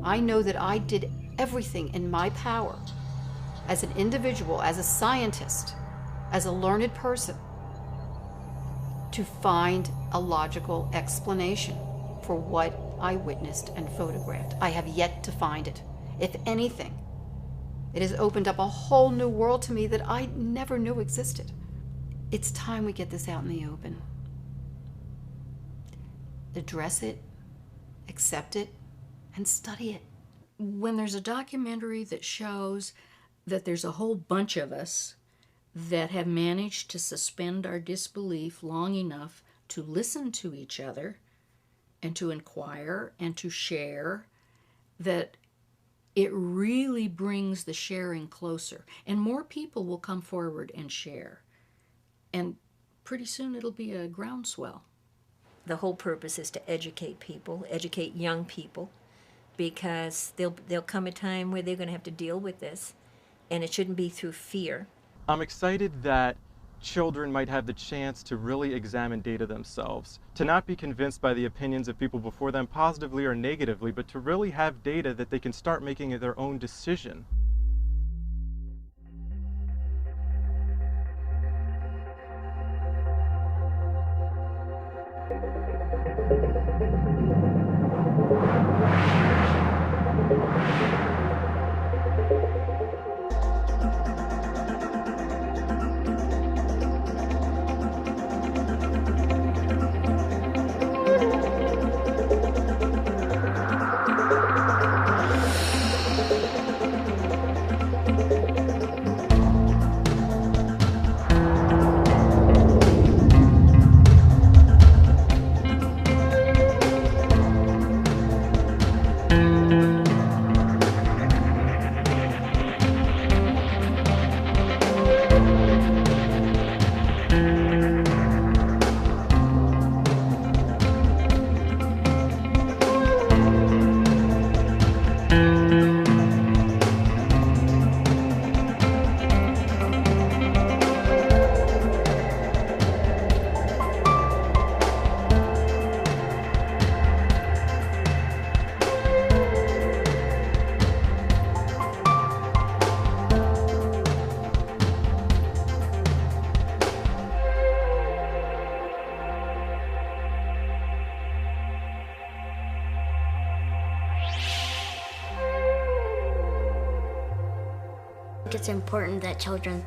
I know that I did everything in my power as an individual, as a scientist, as a learned person, to find a logical explanation for what I witnessed and photographed. I have yet to find it. If anything, it has opened up a whole new world to me that I never knew existed. It's time we get this out in the open. Address it, accept it, and study it. When there's a documentary that shows that there's a whole bunch of us that have managed to suspend our disbelief long enough to listen to each other and to inquire and to share, that it really brings the sharing closer. And more people will come forward and share. And pretty soon it'll be a groundswell. The whole purpose is to educate people, educate young people, because there'll come a time where they're going to have to deal with this, and it shouldn't be through fear. I'm excited that children might have the chance to really examine data themselves, to not be convinced by the opinions of people before them, positively or negatively, but to really have data that they can start making their own decision. It's important that children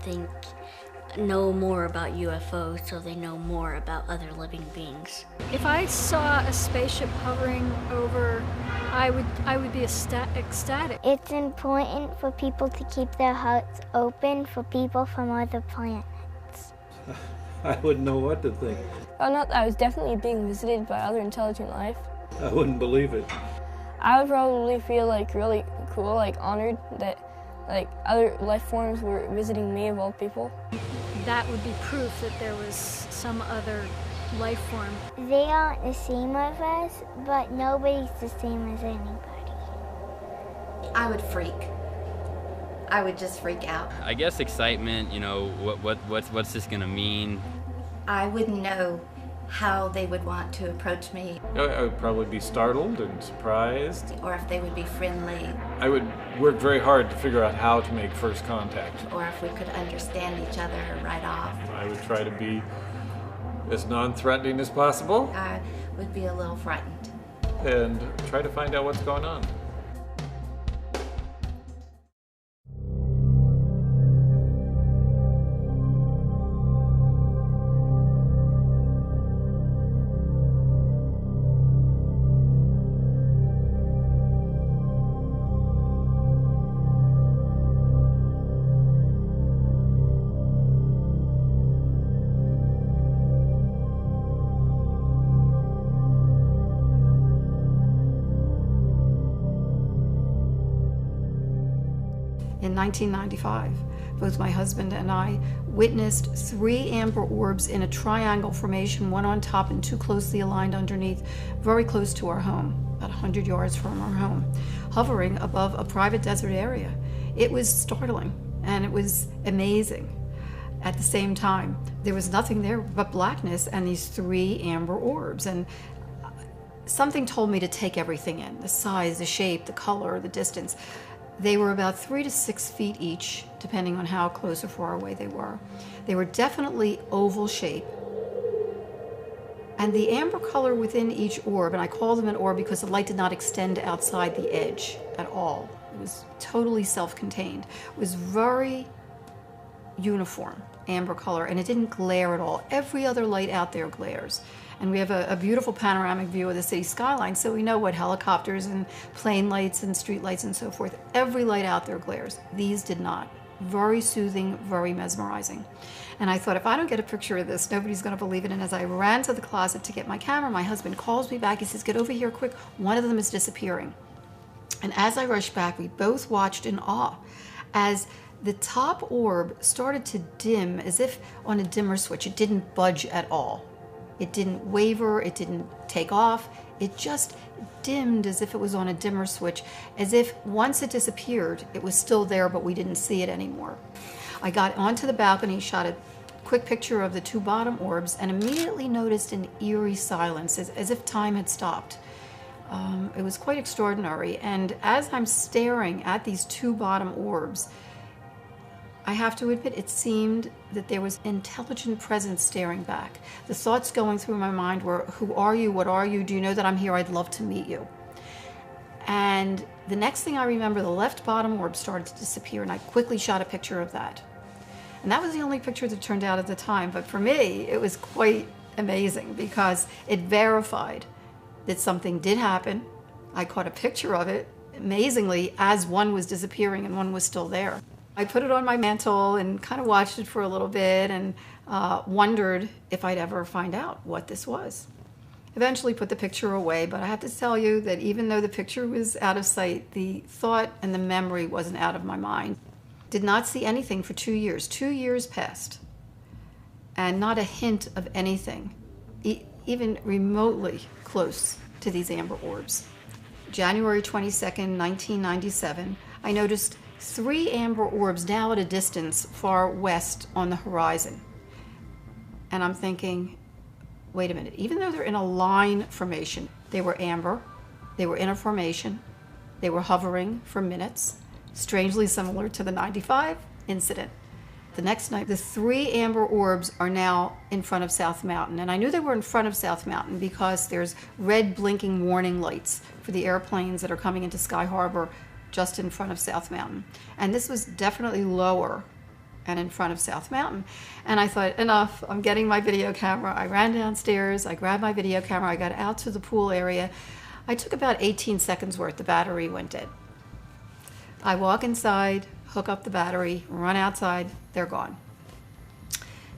know more about UFOs so they know more about other living beings. If I saw a spaceship hovering over, I would be ecstatic. It's important for people to keep their hearts open for people from other planets. I wouldn't know what to think. Found out that I was definitely being visited by other intelligent life. I wouldn't believe it. I would probably feel really cool, honored that other life forms were visiting me of all people. That would be proof that there was some other life form. They aren't the same as us, but nobody's the same as anybody. I would freak. I would just freak out. I guess excitement, what's this gonna mean? I wouldn't know how they would want to approach me. I would probably be startled and surprised. Or if they would be friendly. I would work very hard to figure out how to make first contact. Or if we could understand each other right off. I would try to be as non-threatening as possible. I would be a little frightened. And try to find out what's going on. In 1995, both my husband and I witnessed 3 amber orbs in a triangle formation, one on top and 2 closely aligned underneath, very close to our home, about 100 yards from our home, hovering above a private desert area. It was startling and it was amazing. At the same time, there was nothing there but blackness and these 3 amber orbs. And something told me to take everything in, the size, the shape, the color, the distance. They were about 3 to 6 feet each, depending on how close or far away they were. They were definitely oval shape. And the amber color within each orb, and I call them an orb because the light did not extend outside the edge at all. It was totally self-contained. It was very uniform, amber color, and it didn't glare at all. Every other light out there glares. And we have a beautiful panoramic view of the city skyline, so we know what helicopters and plane lights and street lights and so forth. Every light out there glares. These did not. Very soothing, very mesmerizing. And I thought, if I don't get a picture of this, nobody's going to believe it. And as I ran to the closet to get my camera, my husband calls me back. He says, get over here quick. One of them is disappearing. And as I rushed back, we both watched in awe as the top orb started to dim as if on a dimmer switch. It didn't budge at all. It didn't waver. It didn't take off. It just dimmed as if it was on a dimmer switch, as if once it disappeared, it was still there, but we didn't see it anymore. I got onto the balcony, shot a quick picture of the two bottom orbs, and immediately noticed an eerie silence, as if time had stopped. It was quite extraordinary. And as I'm staring at these two bottom orbs, I have to admit, it seemed that there was intelligent presence staring back. The thoughts going through my mind were, who are you? What are you? Do you know that I'm here? I'd love to meet you. And the next thing I remember, the left bottom orb started to disappear, and I quickly shot a picture of that. And that was the only picture that turned out at the time. But for me, it was quite amazing because it verified that something did happen. I caught a picture of it, amazingly, as one was disappearing and one was still there. I put it on my mantle and kind of watched it for a little bit and wondered if I'd ever find out what this was. Eventually put the picture away, but I have to tell you that even though the picture was out of sight, the thought and the memory wasn't out of my mind. Did not see anything for 2 years. 2 years passed, and not a hint of anything, even remotely close to these amber orbs. January 22nd, 1997, I noticed 3 amber orbs now at a distance far west on the horizon. And I'm thinking, wait a minute, even though they're in a line formation, they were amber, they were in a formation, they were hovering for minutes, strangely similar to the 95 incident. The next night, the 3 amber orbs are now in front of South Mountain. And I knew they were in front of South Mountain because there's red blinking warning lights for the airplanes that are coming into Sky Harbor just in front of South Mountain. And this was definitely lower and in front of South Mountain. And I thought, enough, I'm getting my video camera. I ran downstairs, I grabbed my video camera, I got out to the pool area. I took about 18 seconds worth, the battery went dead. I walk inside, hook up the battery, run outside, they're gone.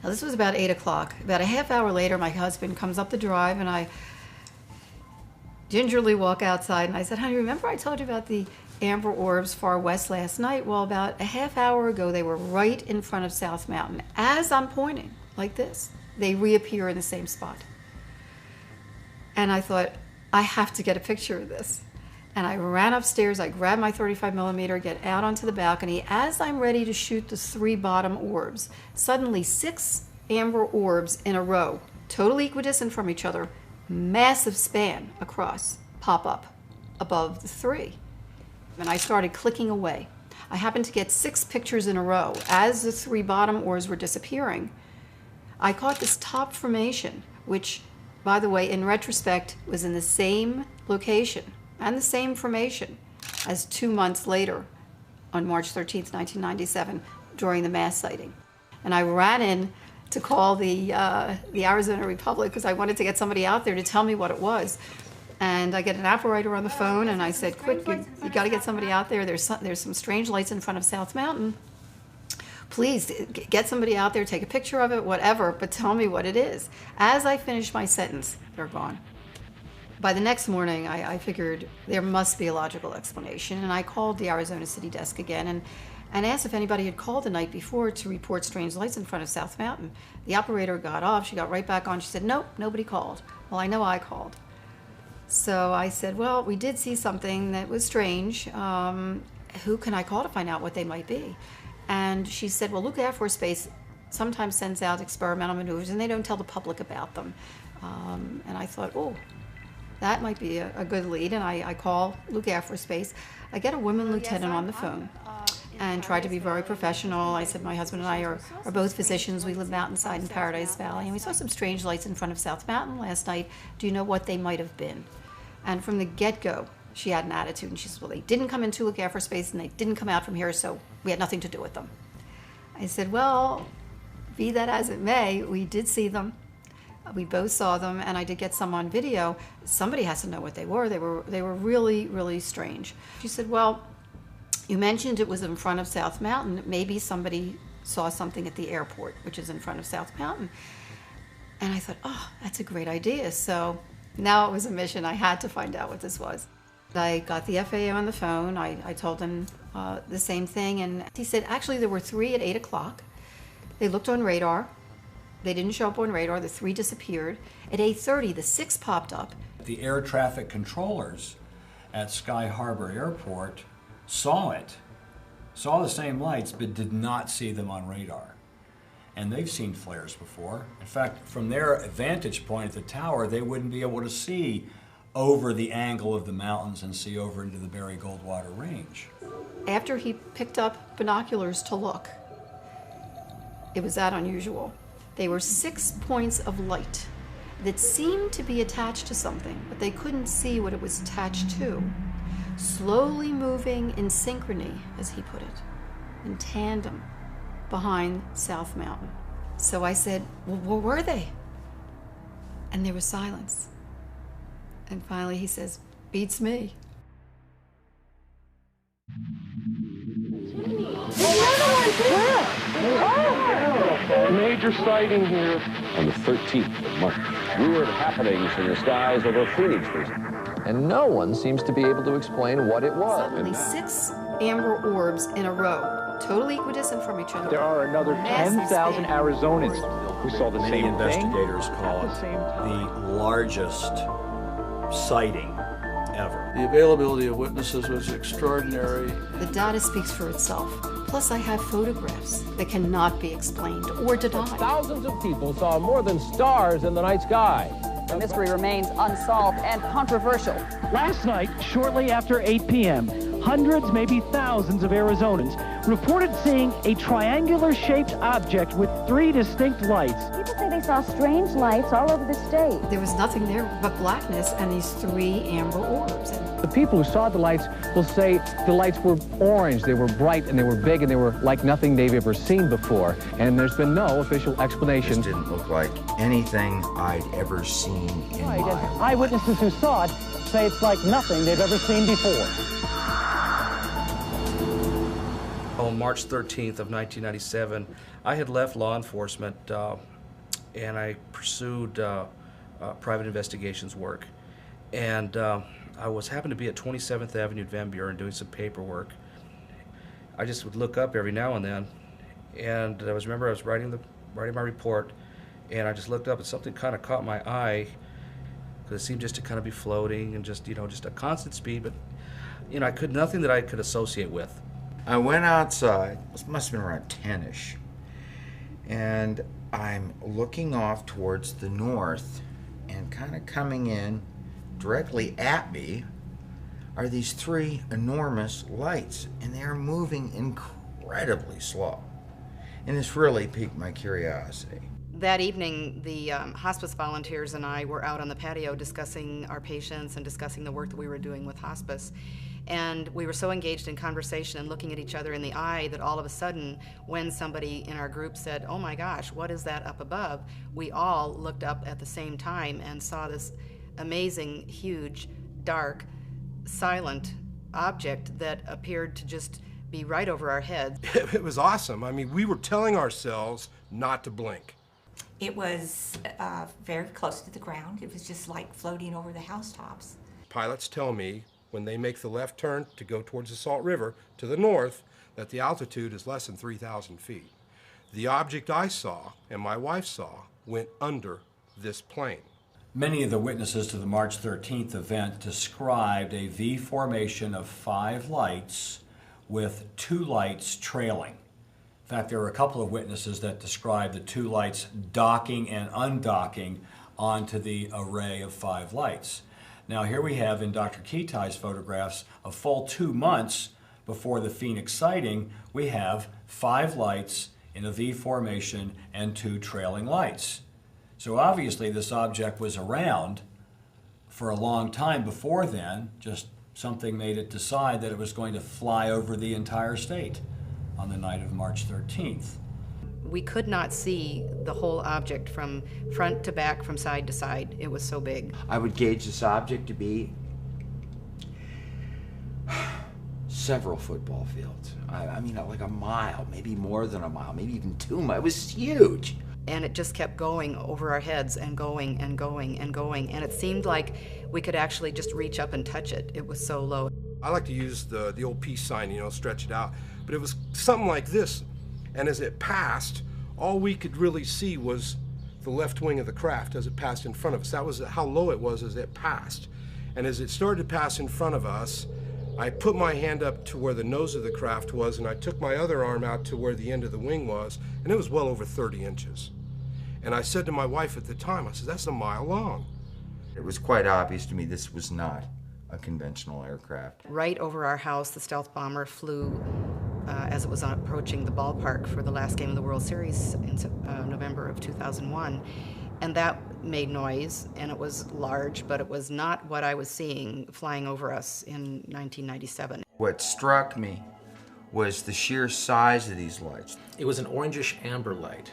Now this was about 8 o'clock. About a half hour later, my husband comes up the drive and I gingerly walk outside and I said, honey, remember I told you about the amber orbs far west last night? Well, about a half hour ago, they were right in front of South Mountain. As I'm pointing like this, they reappear in the same spot. And I thought, I have to get a picture of this. And I ran upstairs, I grabbed my 35 millimeter, get out onto the balcony. As I'm ready to shoot the 3 bottom orbs, suddenly 6 amber orbs in a row, totally equidistant from each other, massive span across, pop up above the 3. And I started clicking away. I happened to get 6 pictures in a row. As the 3 bottom orbs were disappearing, I caught this top formation, which, by the way, in retrospect, was in the same location and the same formation as 2 months later on March 13th, 1997, during the mass sighting. And I ran in to call the Arizona Republic because I wanted to get somebody out there to tell me what it was. And I get an operator on the phone and I said, quick, you got to get somebody out there. There's some strange lights in front of South Mountain. Please get somebody out there, take a picture of it, whatever, but tell me what it is. As I finished my sentence, they're gone. By the next morning, I figured there must be a logical explanation, and I called the Arizona City desk again and asked if anybody had called the night before to report strange lights in front of South Mountain. The operator got off, she got right back on, she said, nope, nobody called. Well, I know I called. So I said, well, we did see something that was strange. Who can I call to find out what they might be? And she said, well, Luke Air Force Base sometimes sends out experimental maneuvers and they don't tell the public about them. And I thought, oh, that might be a good lead, and I call Luke Air Force Base. I get a woman lieutenant on the phone and tried to be very professional. I said, my husband and I are both physicians. We live mountainside in Paradise Valley, and we saw some strange lights in front of South Mountain last night. Do you know what they might have been? And from the get-go, she had an attitude, and she said, well, they didn't come into Luke Air Force Base, and they didn't come out from here, so we had nothing to do with them. I said, well, be that as it may, we did see them. We both saw them, and I did get some on video. Somebody has to know what they were. They were really, really strange. She said, well, you mentioned it was in front of South Mountain. Maybe somebody saw something at the airport, which is in front of South Mountain. And I thought, oh, that's a great idea. So now it was a mission. I had to find out what this was. I got the FAA on the phone. I told him the same thing, and he said, actually, there were 3 at 8 o'clock. They looked on radar. They didn't show up on radar. The 3 disappeared. At 8:30, the 6 popped up. The air traffic controllers at Sky Harbor Airport saw it, saw the same lights, but did not see them on radar. And they've seen flares before. In fact, from their vantage point at the tower, they wouldn't be able to see over the angle of the mountains and see over into the Barry Goldwater Range. After he picked up binoculars to look, it was that unusual. They were 6 points of light that seemed to be attached to something, but they couldn't see what it was attached to. Slowly moving in synchrony, as he put it, in tandem behind South Mountain. So I said, well, where were they? And there was silence. And finally he says, beats me. Major sighting here. On the 13th of March. Weird happenings in the skies over Phoenix recently. And no one seems to be able to explain what it was. Suddenly 6 amber orbs in a row, totally equidistant from each other. There are another 10,000 Arizonans who saw the Many same investigators thing call it the largest sighting ever. The availability of witnesses was extraordinary. The data speaks for itself. Plus, I have photographs that cannot be explained or denied. Thousands of people saw more than stars in the night sky. The mystery remains unsolved and controversial. Last night, shortly after 8 p.m., hundreds, maybe thousands of Arizonans reported seeing a triangular-shaped object with 3 distinct lights. People say they saw strange lights all over the state. There was nothing there but blackness and these 3 amber orbs. The people who saw the lights will say the lights were orange, they were bright, and they were big, and they were like nothing they've ever seen before. And there's been no official explanation. This didn't look like anything I'd ever seen in my life. Eyewitnesses who saw it say it's like nothing they've ever seen before. On March 13th of 1997, I had left law enforcement and I pursued private investigations work. And I happened to be at 27th Avenue at Van Buren doing some paperwork. I just would look up every now and then, and I was writing my report, and I just looked up and something kind of caught my eye because it seemed just to kind of be floating and just a constant speed, but nothing that I could associate with. I went outside, it must have been around 10-ish, and I'm looking off towards the north, and kind of coming in directly at me are these 3 enormous lights, and they're moving incredibly slow. And this really piqued my curiosity. That evening, the hospice volunteers and I were out on the patio discussing our patients and discussing the work that we were doing with hospice. And we were so engaged in conversation and looking at each other in the eye that all of a sudden, when somebody in our group said, "Oh my gosh, what is that up above?" we all looked up at the same time and saw this amazing, huge, dark, silent object that appeared to just be right over our heads. It was awesome. I mean, we were telling ourselves not to blink. It was very close to the ground. It was just like floating over the housetops. Pilots tell me when they make the left turn to go towards the Salt River to the north that the altitude is less than 3,000 feet. The object I saw and my wife saw went under this plane. Many of the witnesses to the March 13th event described a V formation of 5 lights with 2 lights trailing. In fact, there were a couple of witnesses that described the 2 lights docking and undocking onto the array of 5 lights. Now here we have in Dr. Kitai's photographs a full 2 months before the Phoenix sighting, we have 5 lights in a V formation and 2 trailing lights. So obviously this object was around for a long time before then, just something made it decide that it was going to fly over the entire state on the night of March 13th. We could not see the whole object from front to back, from side to side. It was so big. I would gauge this object to be several football fields. I mean, like a mile, maybe more than a mile, maybe even 2 miles. It was huge. And it just kept going over our heads and going and going and going. And it seemed like we could actually just reach up and touch it. It was so low. I like to use the old peace sign, you know, stretch it out. But it was something like this. And as it passed, all we could really see was the left wing of the craft as it passed in front of us. That was how low it was as it passed. And as it started to pass in front of us, I put my hand up to where the nose of the craft was, and I took my other arm out to where the end of the wing was, and it was well over 30 inches. And I said to my wife at the time, I said, that's a mile long. It was quite obvious to me this was not a conventional aircraft. Right over our house, the stealth bomber flew as it was approaching the ballpark for the last game of the World Series in November of 2001. And that made noise, and it was large, but it was not what I was seeing flying over us in 1997. What struck me was the sheer size of these lights. It was an orangish amber light,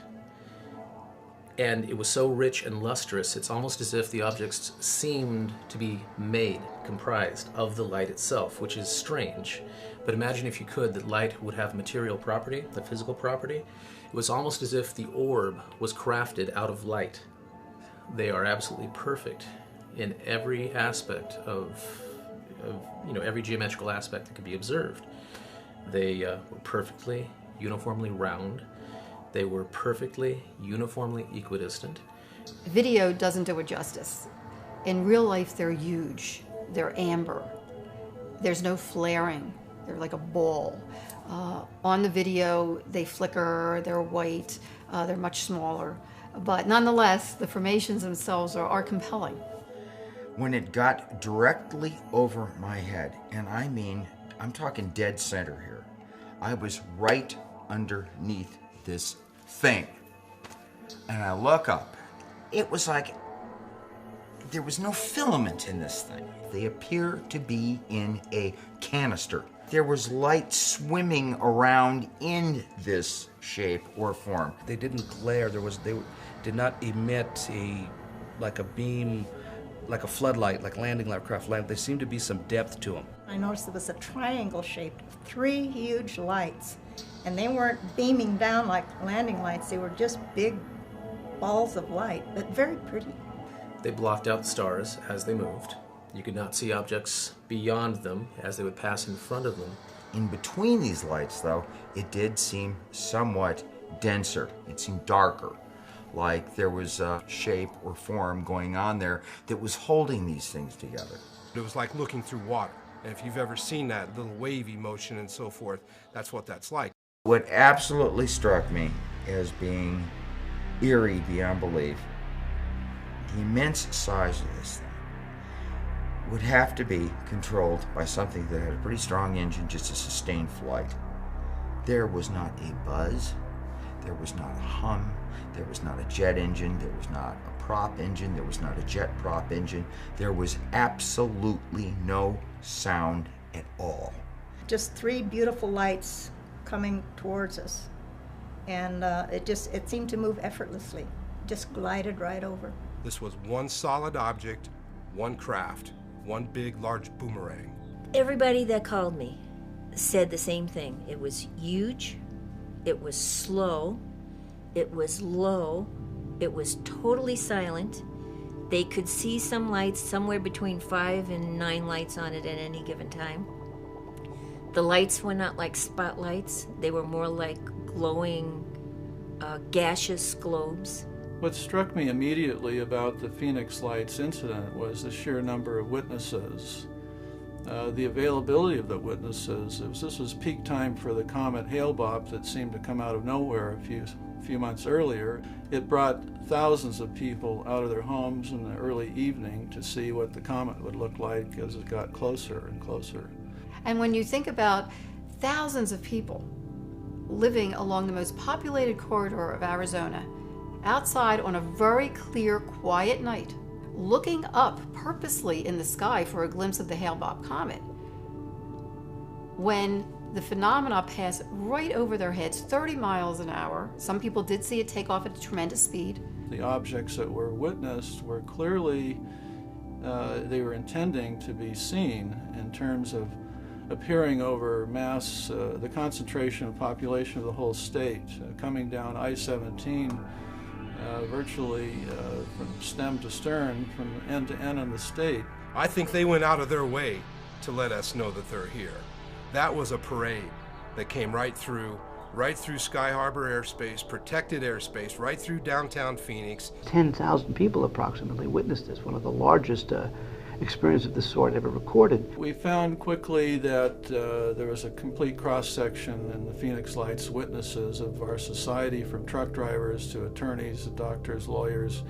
and it was so rich and lustrous, it's almost as if the objects seemed to be made, comprised of the light itself, which is strange. But imagine, if you could, that light would have material property, the physical property. It was almost as if the orb was crafted out of light. They are absolutely perfect in every aspect of every geometrical aspect that could be observed. They were perfectly, uniformly round. They were perfectly, uniformly equidistant. Video doesn't do it justice. In real life, they're huge. They're amber. There's no flaring. They're like a ball. On the video, they flicker, they're white, they're much smaller. But nonetheless, the formations themselves are compelling. When it got directly over my head, and I mean, I'm talking dead center here, I was right underneath this thing. And I look up. It was like there was no filament in this thing. They appear to be in a canister. There was light swimming around in this shape or form. They didn't glare. They did not emit like a beam, like a floodlight, like landing aircraft lamp. There seemed to be some depth to them. I noticed it was a triangle shaped, 3 huge lights, and they weren't beaming down like landing lights. They were just big balls of light, but very pretty. They blocked out the stars as they moved. You could not see objects beyond them as they would pass in front of them. In between these lights, though, it did seem somewhat denser. It seemed darker, like there was a shape or form going on there that was holding these things together. It was like looking through water. And if you've ever seen that little wavy motion and so forth, that's what that's like. What absolutely struck me as being eerie beyond belief, the immense size of this thing would have to be controlled by something that had a pretty strong engine just to sustain flight. There was not a buzz, there was not a hum, there was not a jet engine, there was not a prop engine, there was not a jet prop engine. There was absolutely no sound at all. Just 3 beautiful lights coming towards us. And it seemed to move effortlessly, just glided right over. This was one solid object, one craft, one big, large boomerang. Everybody that called me said the same thing. It was huge, it was slow, it was low, it was totally silent. They could see some lights, somewhere between 5 and 9 lights on it at any given time. The lights were not like spotlights, they were more like glowing, gaseous globes. What struck me immediately about the Phoenix Lights incident was the sheer number of witnesses. The availability of the witnesses. This was peak time for the comet Hale-Bopp that seemed to come out of nowhere a a few months earlier. It brought thousands of people out of their homes in the early evening to see what the comet would look like as it got closer and closer. And when you think about thousands of people living along the most populated corridor of Arizona, outside on a very clear, quiet night, looking up purposely in the sky for a glimpse of the Hale-Bopp comet, when the phenomena pass right over their heads, 30 miles an hour. Some people did see it take off at a tremendous speed. The objects that were witnessed were clearly, they were intending to be seen in terms of appearing over mass, the concentration of population of the whole state, coming down I-17 virtually from stem to stern, from end to end in the state. I think they went out of their way to let us know that they're here. That was a parade that came right through Sky Harbor airspace, protected airspace, right through downtown Phoenix. 10,000 people approximately witnessed this, one of the largest experience of this sort ever recorded. We found quickly that there was a complete cross-section in the Phoenix Lights witnesses of our society, from truck drivers to attorneys, doctors, lawyers,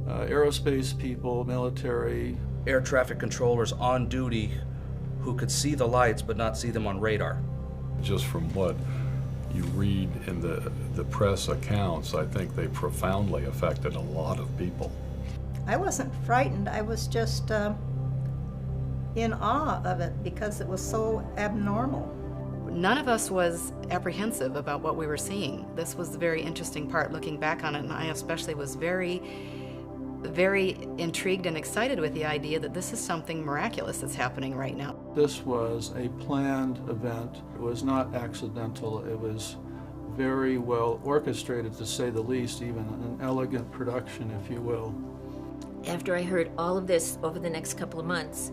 aerospace people, military. Air traffic controllers on duty who could see the lights but not see them on radar. Just from what you read in the press accounts, I think they profoundly affected a lot of people. I wasn't frightened, I was just in awe of it because it was so abnormal. None of us was apprehensive about what we were seeing. This was the very interesting part looking back on it, and I especially was very intrigued and excited with the idea that this is something miraculous that's happening right now. This was a planned event. It was not accidental. It was very well orchestrated, to say the least, even an elegant production, if you will. After I heard all of this over the next couple of months,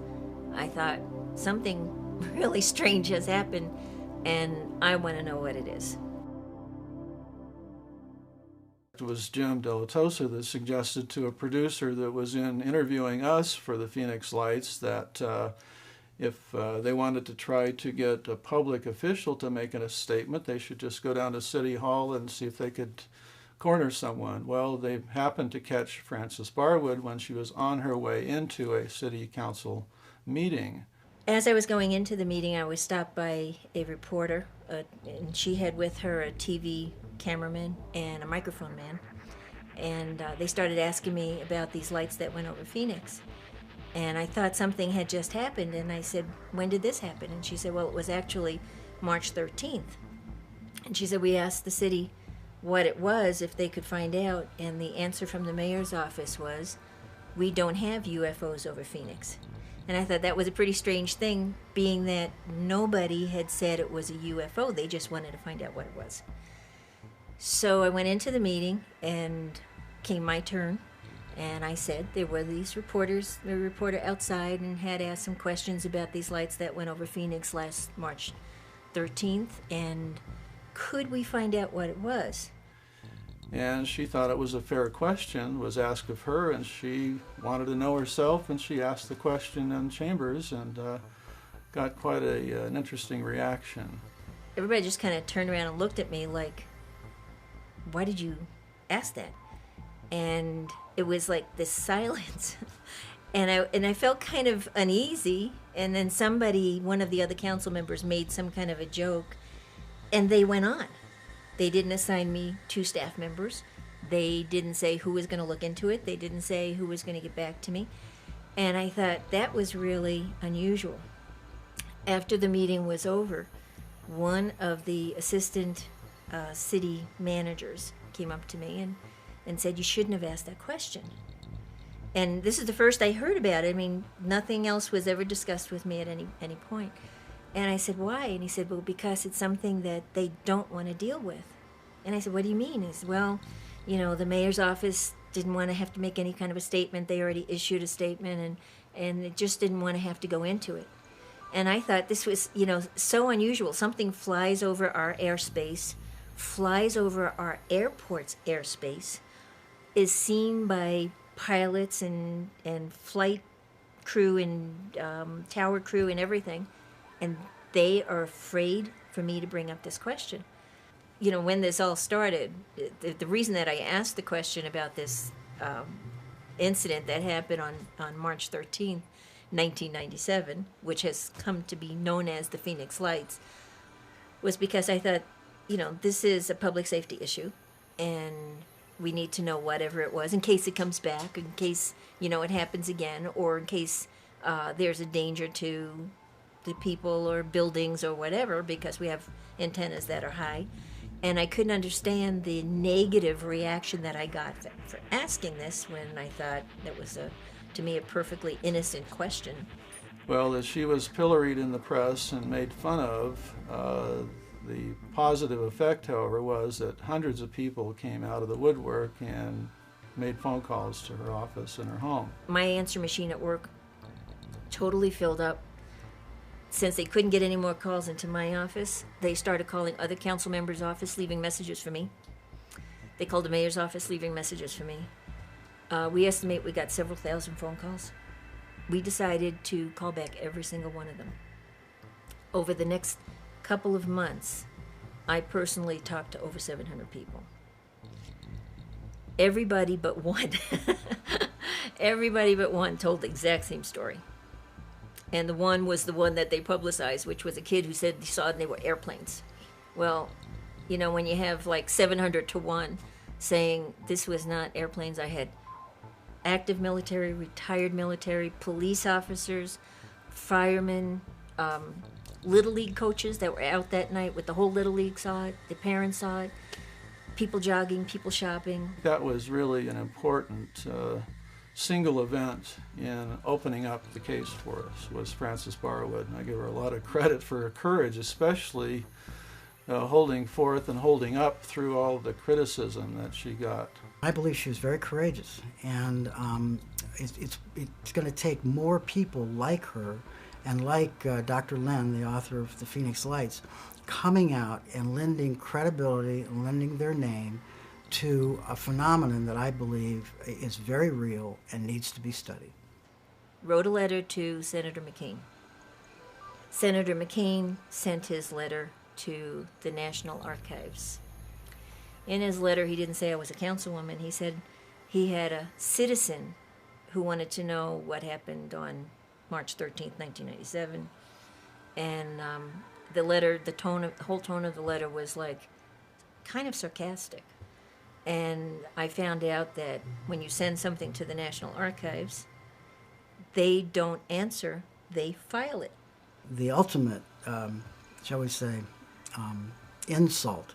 I thought something really strange has happened, and I want to know what it is. It was Jim Delatosa that suggested to a producer that was interviewing us for the Phoenix Lights that if they wanted to try to get a public official to make a statement, they should just go down to City Hall and see if they could corner someone. Well, they happened to catch Frances Barwood when she was on her way into a city council meeting. As I was going into the meeting, I was stopped by a reporter, and she had with her a TV cameraman and a microphone man, and they started asking me about these lights that went over Phoenix. And I thought something had just happened, and I said, when did this happen? And she said, well, it was actually March 13th. And she said, we asked the city what it was, if they could find out, and the answer from the mayor's office was, we don't have UFOs over Phoenix. And I thought that was a pretty strange thing, being that nobody had said it was a UFO. They just wanted to find out what it was. So I went into the meeting, and came my turn, and I said there were these reporters, the reporter outside, and had asked some questions about these lights that went over Phoenix last March 13th, and could we find out what it was? And she thought it was a fair question, was asked of her, and she wanted to know herself, and she asked the question in chambers, and got quite an interesting reaction. Everybody just kind of turned around and looked at me like, why did you ask that? And it was like this silence. and I felt kind of uneasy, and then one of the other council members made some kind of a joke, and they went on. They didn't assign me 2 staff members. They didn't say who was going to look into it. They didn't say who was going to get back to me. And I thought that was really unusual. After the meeting was over, one of the assistant city managers came up to me and said, you shouldn't have asked that question. And this is the first I heard about it. I mean, nothing else was ever discussed with me at any point. And I said, why? And he said, well, because it's something that they don't want to deal with. And I said, what do you mean? He said, well, you know, the mayor's office didn't want to have to make any kind of a statement. They already issued a statement, and it just didn't want to have to go into it. And I thought this was, you know, so unusual. Something flies over our airspace, flies over our airport's airspace, is seen by pilots and flight crew and tower crew and everything, and they are afraid for me to bring up this question. you know, when this all started, the reason that I asked the question about this incident that happened on March 13th, 1997, which has come to be known as the Phoenix Lights, was because I thought, you know, this is a public safety issue, and we need to know whatever it was in case it comes back, in case, you know, it happens again, or in case there's a danger to the people or buildings or whatever, because we have antennas that are high. And I couldn't understand the negative reaction that I got for asking this, when I thought that was, to me, a perfectly innocent question. Well, as she was pilloried in the press and made fun of, the positive effect, however, was that hundreds of people came out of the woodwork and made phone calls to her office and her home. My answer machine at work totally filled up. Since they couldn't get any more calls into my office, they started calling other council members' office, leaving messages for me. They called the mayor's office, leaving messages for me. We estimate we got several thousand phone calls. We decided to call back every single one of them. Over the next couple of months, I personally talked to over 700 people. Everybody but one, everybody but one told the exact same story. And the one was the one that they publicized, which was a kid who said he saw it and they were airplanes. Well, you know, when you have like 700 to 1 saying this was not airplanes, I had active military, retired military, police officers, firemen, Little League coaches that were out that night with the whole Little League saw it, the parents saw it, people jogging, people shopping. That was really an important single event in opening up the case for us, was Frances Barwood. And I give her a lot of credit for her courage, especially holding forth and holding up through all the criticism that she got. I believe she was very courageous, and it's going to take more people like her and like Dr. Lynn, the author of The Phoenix Lights, coming out and lending credibility and lending their name to a phenomenon that I believe is very real and needs to be studied. Wrote a letter to Senator McCain. Senator McCain sent his letter to the National Archives. In his letter, he didn't say I was a councilwoman. He said he had a citizen who wanted to know what happened on March 13th, 1997. And the letter, the whole tone of the letter was like kind of sarcastic. And I found out that when you send something to the National Archives, they don't answer, they file it. The ultimate, shall we say, insult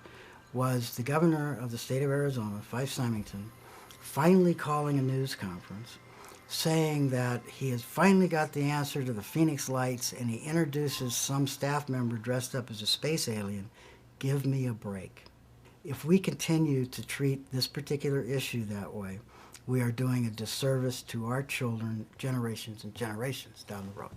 was the governor of the state of Arizona, Fife Symington, finally calling a news conference saying that he has finally got the answer to the Phoenix Lights, and he introduces some staff member dressed up as a space alien. Give me a break. If we continue to treat this particular issue that way, we are doing a disservice to our children, generations and generations down the road.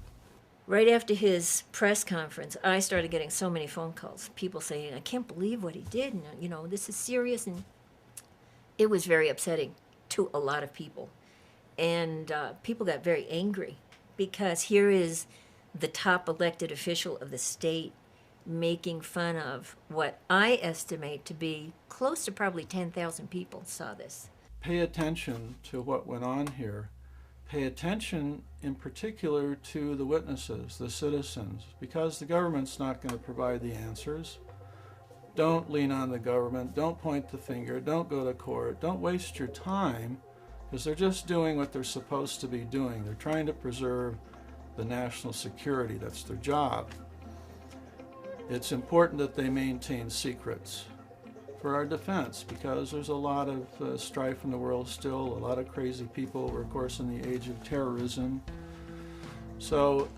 Right after his press conference, I started getting so many phone calls. People saying, I can't believe what he did, and, you know, this is serious. And it was very upsetting to a lot of people. And people got very angry because here is the top elected official of the state making fun of what I estimate to be close to probably 10,000 people saw this. Pay attention to what went on here. Pay attention in particular to the witnesses, the citizens, because the government's not going to provide the answers. Don't lean on the government. Don't point the finger. Don't go to court. Don't waste your time, because they're just doing what they're supposed to be doing. They're trying to preserve the national security. That's their job. It's important that they maintain secrets for our defense, because there's a lot of strife in the world still, a lot of crazy people. We're, of course, in the age of terrorism. So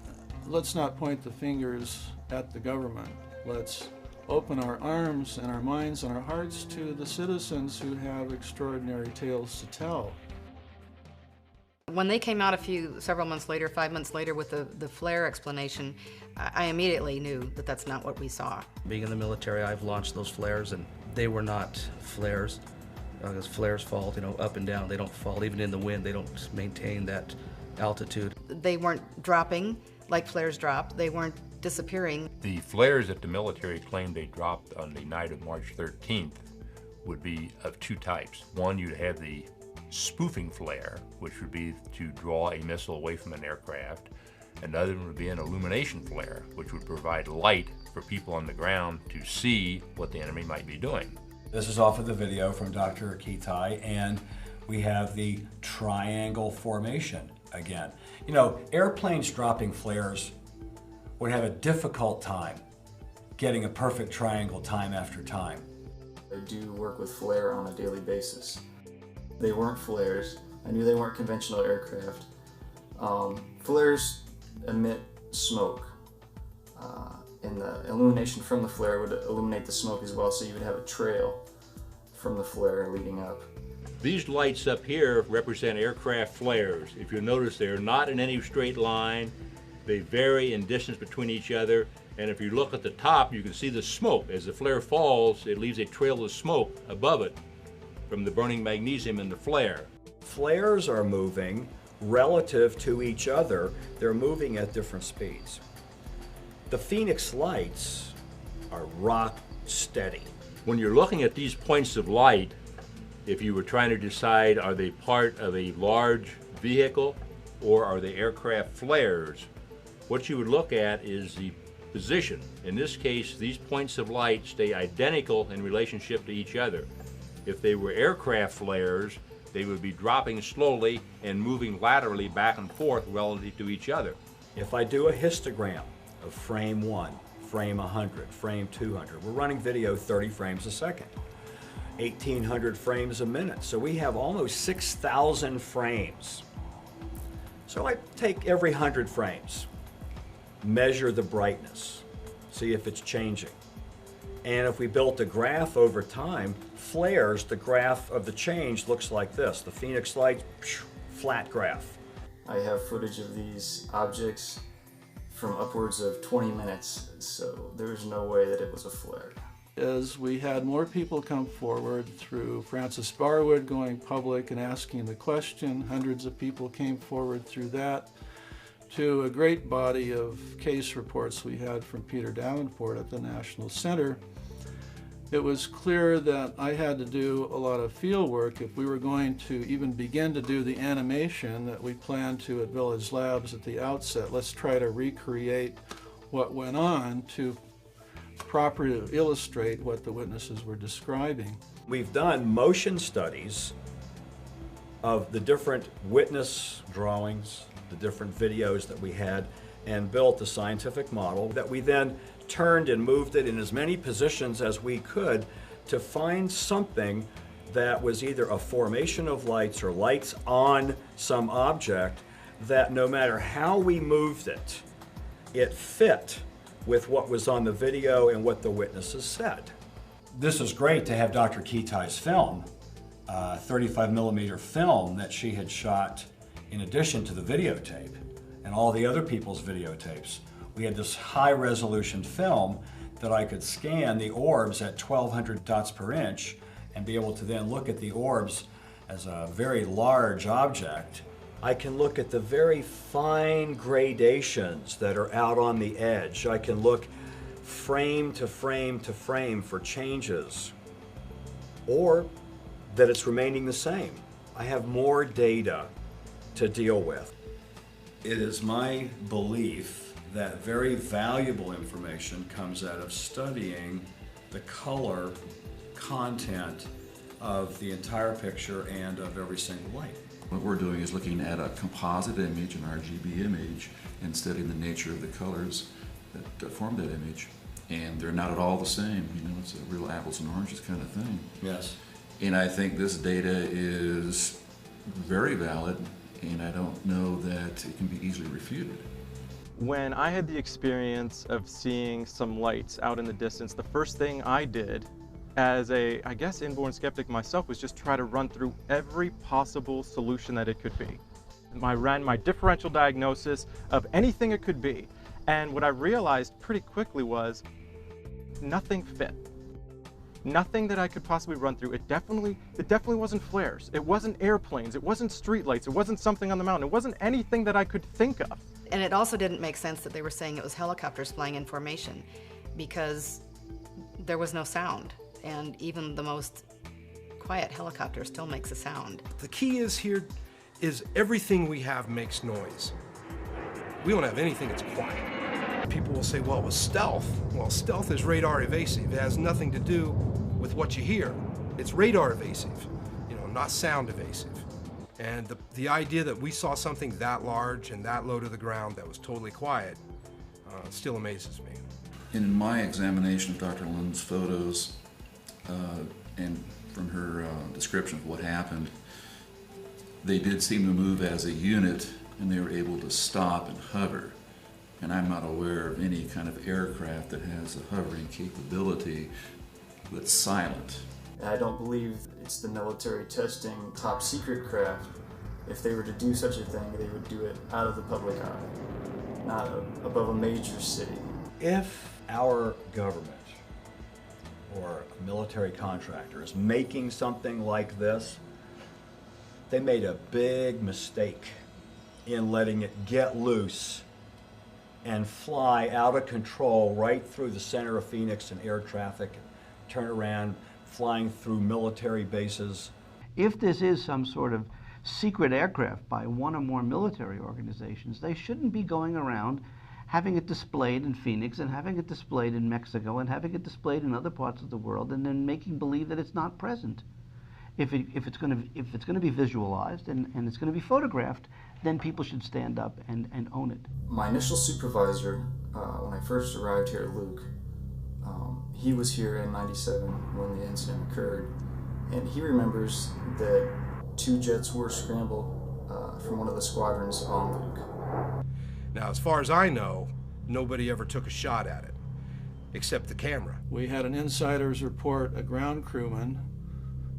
let's not point the fingers at the government. Let's open our arms and our minds and our hearts to the citizens who have extraordinary tales to tell. When they came out several months later, 5 months later, with the flare explanation, I immediately knew that that's not what we saw. Being in the military, I've launched those flares, and they were not flares. Because flares fall, you know, up and down. They don't fall even in the wind. They don't maintain that altitude. They weren't dropping like flares drop. They weren't disappearing. The flares that the military claimed they dropped on the night of March 13th would be of two types. One, you'd have the spoofing flare, which would be to draw a missile away from an aircraft. Another one would be an illumination flare, which would provide light for people on the ground to see what the enemy might be doing. This is off of the video from Dr. Kitai, and we have the triangle formation again. You know, airplanes dropping flares would have a difficult time getting a perfect triangle time after time. I do work with flare on a daily basis. They weren't flares. I knew they weren't conventional aircraft. Flares emit smoke, and the illumination from the flare would illuminate the smoke as well, so you would have a trail from the flare leading up. These lights up here represent aircraft flares. If you notice, they're not in any straight line. They vary in distance between each other, and if you look at the top, you can see the smoke. As the flare falls, it leaves a trail of smoke above it from the burning magnesium in the flare. Flares are moving relative to each other. They're moving at different speeds. The Phoenix lights are rock steady. When you're looking at these points of light, if you were trying to decide, are they part of a large vehicle or are they aircraft flares, what you would look at is the position. In this case, these points of light stay identical in relationship to each other. If they were aircraft flares, they would be dropping slowly and moving laterally back and forth relative to each other. If I do a histogram of frame 1, frame 100, frame 200, we're running video 30 frames a second, 1,800 frames a minute, so we have almost 6,000 frames. So I take every 100 frames, measure the brightness, see if it's changing. And if we built a graph over time, flares, the graph of the change looks like this. The Phoenix light, flat graph. I have footage of these objects from upwards of 20 minutes, so there's no way that it was a flare. As we had more people come forward through Francis Barwood going public and asking the question, hundreds of people came forward through that, to a great body of case reports we had from Peter Davenport at the National Center. It was clear that I had to do a lot of field work if we were going to even begin to do the animation that we planned to at Village Labs at the outset. Let's try to recreate what went on to properly illustrate what the witnesses were describing. We've done motion studies of the different witness drawings, the different videos that we had, and built a scientific model that we then turned and moved it in as many positions as we could to find something that was either a formation of lights or lights on some object that no matter how we moved it, it fit with what was on the video and what the witnesses said. This is great to have Dr. Kitai's film, 35 millimeter film that she had shot in addition to the videotape and all the other people's videotapes. We had this high resolution film that I could scan the orbs at 1200 dots per inch and be able to then look at the orbs as a very large object. I can look at the very fine gradations that are out on the edge. I can look frame to frame to frame for changes, or that it's remaining the same. I have more data to deal with. It is my belief that very valuable information comes out of studying the color content of the entire picture and of every single light. What we're doing is looking at a composite image, an RGB image, and studying the nature of the colors that form that image. And they're not at all the same, you know, it's a real apples and oranges kind of thing. Yes. And I think this data is very valid, and I don't know that it can be easily refuted. When I had the experience of seeing some lights out in the distance, the first thing I did as a, I guess, inborn skeptic myself was just try to run through every possible solution that it could be. I ran my differential diagnosis of anything it could be. And what I realized pretty quickly was nothing fit. Nothing that I could possibly run through. It definitely wasn't flares. It wasn't airplanes. It wasn't streetlights. It wasn't something on the mountain. It wasn't anything that I could think of. And it also didn't make sense that they were saying it was helicopters flying in formation, because there was no sound, and even the most quiet helicopter still makes a sound. The key is here is everything we have makes noise. We don't have anything that's quiet. People will say, well, it was stealth. Well, stealth is radar evasive. It has nothing to do with what you hear. It's radar evasive, not sound evasive. And the idea that we saw something that large and that low to the ground that was totally quiet still amazes me. In my examination of Dr. Lynn's photos and from her description of what happened, they did seem to move as a unit, and they were able to stop and hover. And I'm not aware of any kind of aircraft that has a hovering capability that's silent. I don't believe it's the military testing top secret craft. If they were to do such a thing, they would do it out of the public eye, not above a major city. If our government or a military contractor is making something like this, they made a big mistake in letting it get loose and fly out of control right through the center of Phoenix and air traffic, turn around, flying through military bases. If this is some sort of secret aircraft by one or more military organizations, they shouldn't be going around having it displayed in Phoenix and having it displayed in Mexico and having it displayed in other parts of the world and then making believe that it's not present. If it's going to be visualized and it's going to be photographed, then people should stand up and own it. My initial supervisor, when I first arrived here at Luke, he was here in '97 when the incident occurred, and he remembers that 2 jets were scrambled from one of the squadrons on Luke. Now, as far as I know, nobody ever took a shot at it, except the camera. We had an insider's report, a ground crewman,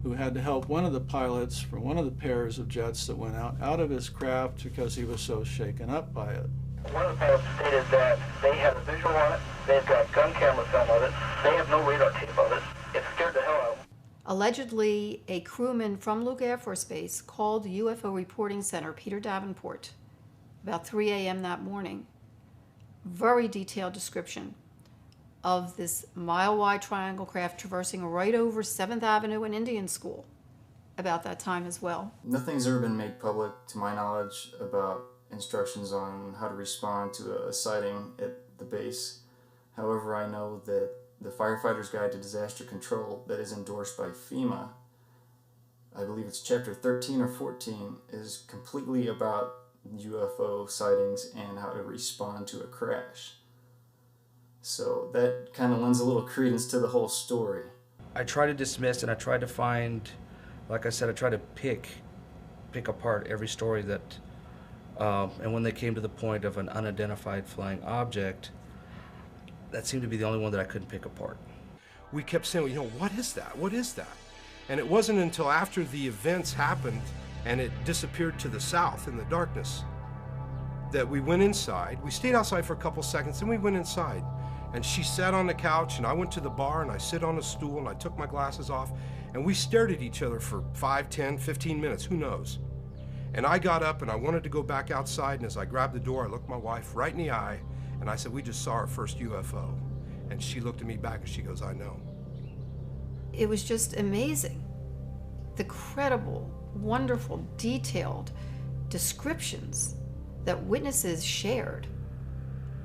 who had to help one of the pilots from one of the pairs of jets that went out of his craft because he was so shaken up by it. One of the pilots stated that they had a visual on it, they've got gun camera film of it, they have no radar tape of it. It scared the hell out of them. Allegedly, a crewman from Luke Air Force Base called the UFO Reporting Center, Peter Davenport, about 3 a.m. that morning. Very detailed description of this mile-wide triangle craft traversing right over 7th Avenue and Indian School about that time as well. Nothing's ever been made public, to my knowledge, about instructions on how to respond to a sighting at the base. However, I know that the Firefighter's Guide to Disaster Control that is endorsed by FEMA, I believe it's chapter 13 or 14, is completely about UFO sightings and how to respond to a crash. So that kind of lends a little credence to the whole story. I try to dismiss and I try to find, like I said, I try to pick apart every story that, and when they came to the point of an unidentified flying object, that seemed to be the only one that I couldn't pick apart. We kept saying, what is that? What is that? And it wasn't until after the events happened and it disappeared to the south in the darkness that we went inside. We stayed outside for a couple seconds, and we went inside. And she sat on the couch, and I went to the bar, and I sit on a stool, and I took my glasses off, and we stared at each other for 5, 10, 15 minutes, who knows? And I got up, and I wanted to go back outside, and as I grabbed the door, I looked my wife right in the eye, and I said, we just saw our first UFO. And she looked at me back, and she goes, I know. It was just amazing. The credible, wonderful, detailed descriptions that witnesses shared.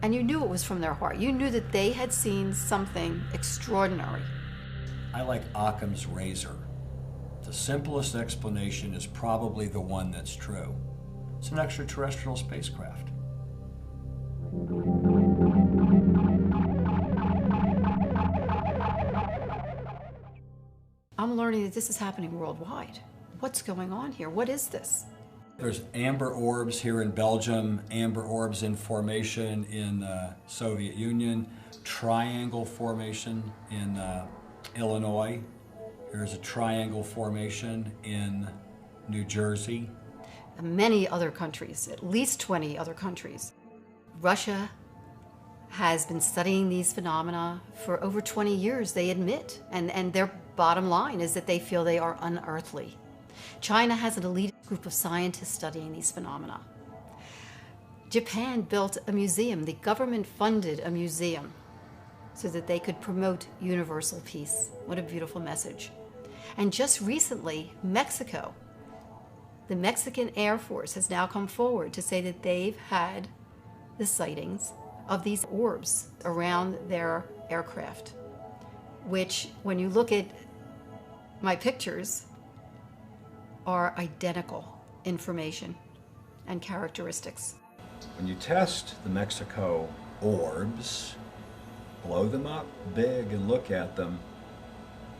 And you knew it was from their heart. You knew that they had seen something extraordinary. I like Occam's razor. The simplest explanation is probably the one that's true. It's an extraterrestrial spacecraft. I'm learning that this is happening worldwide. What's going on here? What is this? There's amber orbs here in Belgium, amber orbs in formation in the Soviet Union, triangle formation in Illinois. There's a triangle formation in New Jersey. Many other countries, at least 20 other countries. Russia has been studying these phenomena for over 20 years, they admit, and their bottom line is that they feel they are unearthly. China has an elite group of scientists studying these phenomena. Japan built a museum. The government funded a museum so that they could promote universal peace. What a beautiful message. And just recently, Mexico, the Mexican Air Force has now come forward to say that they've had the sightings of these orbs around their aircraft, which, when you look at my pictures, are identical information and characteristics. When you test the Mexico orbs, blow them up big and look at them,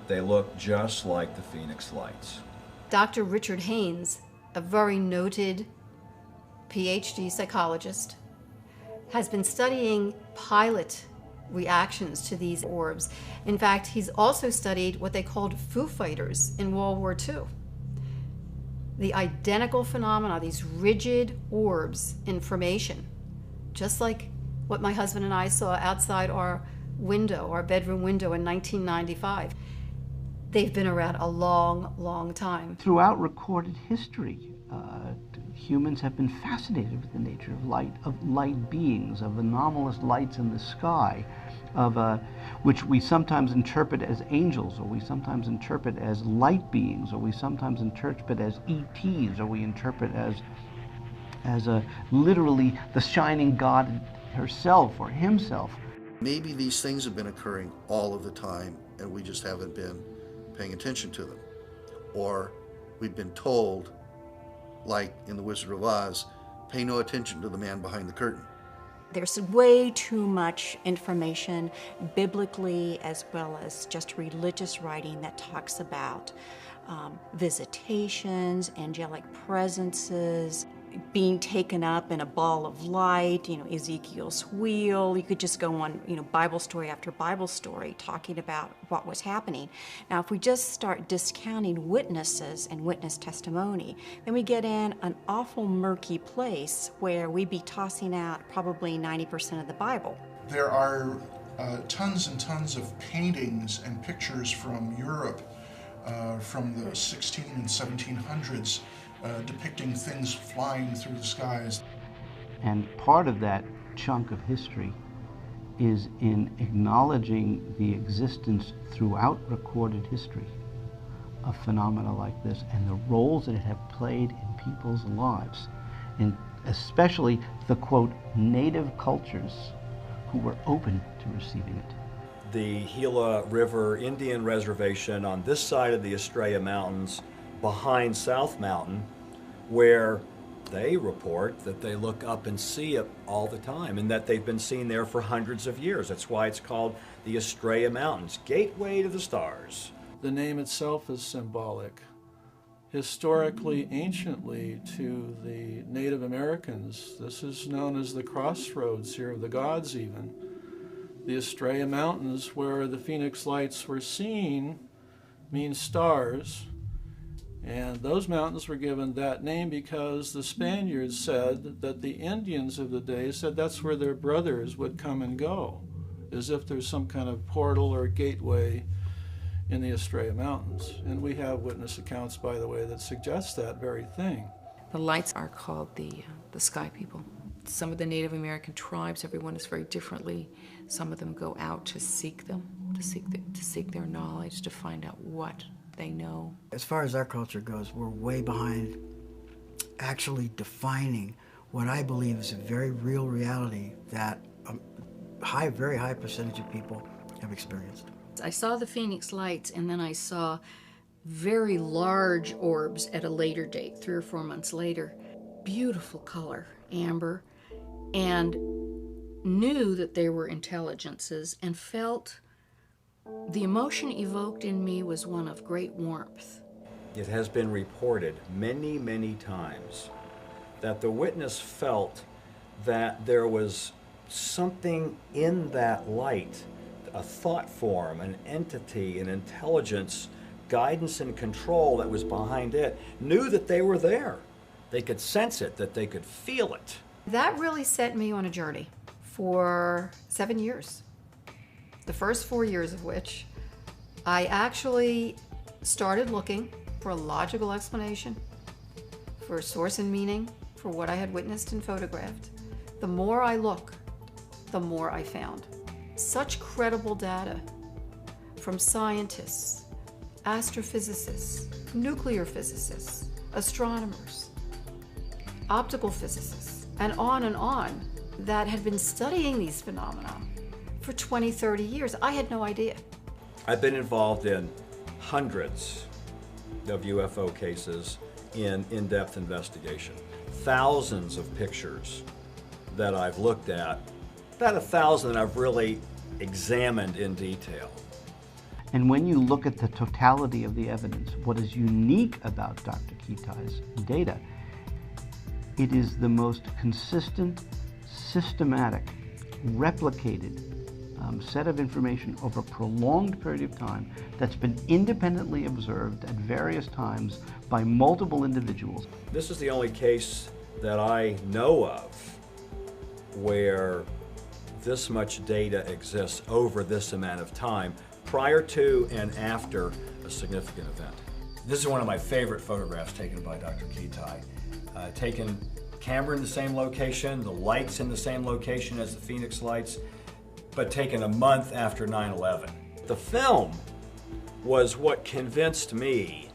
they look just like the Phoenix Lights. Dr. Richard Haynes, a very noted PhD psychologist, has been studying pilot reactions to these orbs. In fact, he's also studied what they called Foo Fighters in World War II. The identical phenomena, these rigid orbs in formation, just like what my husband and I saw outside our window, our bedroom window in 1995. They've been around a long, long time. Throughout recorded history, humans have been fascinated with the nature of light beings, of anomalous lights in the sky, which we sometimes interpret as angels, or we sometimes interpret as light beings, or we sometimes interpret as ETs, or we interpret as literally the shining God herself or himself. Maybe these things have been occurring all of the time and we just haven't been paying attention to them. Or we've been told, like in The Wizard of Oz, pay no attention to the man behind the curtain. There's way too much information, biblically as well as just religious writing, that talks about visitations, angelic presences, being taken up in a ball of light, Ezekiel's wheel. You could just go on, Bible story after Bible story talking about what was happening. Now, if we just start discounting witnesses and witness testimony, then we get in an awful murky place where we'd be tossing out probably 90% of the Bible. There are tons and tons of paintings and pictures from Europe from the 16 and 1700s depicting things flying through the skies. And part of that chunk of history is in acknowledging the existence throughout recorded history of phenomena like this and the roles that it have played in people's lives, and especially the, quote, native cultures who were open to receiving it. The Gila River Indian Reservation on this side of the Estrella Mountains, behind South Mountain, where they report that they look up and see it all the time and that they've been seen there for hundreds of years. That's why it's called the Estrella Mountains, gateway to the stars. The name itself is symbolic. Historically, anciently, to the Native Americans, this is known as the crossroads here of the gods even. The Estrella Mountains, where the Phoenix Lights were seen, means stars. And those mountains were given that name because the Spaniards said that the Indians of the day said that's where their brothers would come and go, as if there's some kind of portal or gateway in the Estrella Mountains. And we have witness accounts, by the way, that suggest that very thing. The lights are called the Sky People. Some of the Native American tribes, everyone is very differently. Some of them go out to seek them, to seek their knowledge, to find out what they know. As far as our culture goes, we're way behind actually defining what I believe is a very real reality that a very high percentage of people have experienced. I saw the Phoenix Lights, and then I saw very large orbs at a later date, 3 or 4 months later. Beautiful color, amber, and knew that they were intelligences and felt the emotion evoked in me was one of great warmth. It has been reported many, many times that the witness felt that there was something in that light, a thought form, an entity, an intelligence, guidance and control that was behind it, knew that they were there. They could sense it, that they could feel it. That really set me on a journey for 7 years. The first 4 years of which I actually started looking for a logical explanation, for a source and meaning for what I had witnessed and photographed, The more I look, the more I found. Such credible data from scientists, astrophysicists, nuclear physicists, astronomers, optical physicists, and on, that had been studying these phenomena for 20, 30 years. I had no idea. I've been involved in hundreds of UFO cases in in-depth investigation. Thousands of pictures that I've looked at, about 1,000 I've really examined in detail. And when you look at the totality of the evidence, what is unique about Dr. Kitai's data, it is the most consistent, systematic, replicated set of information over a prolonged period of time that's been independently observed at various times by multiple individuals. This is the only case that I know of where this much data exists over this amount of time, prior to and after a significant event. This is one of my favorite photographs taken by Dr. Kitai. Taken camera in the same location, the lights in the same location as the Phoenix lights, but taken a month after 9/11. The film was what convinced me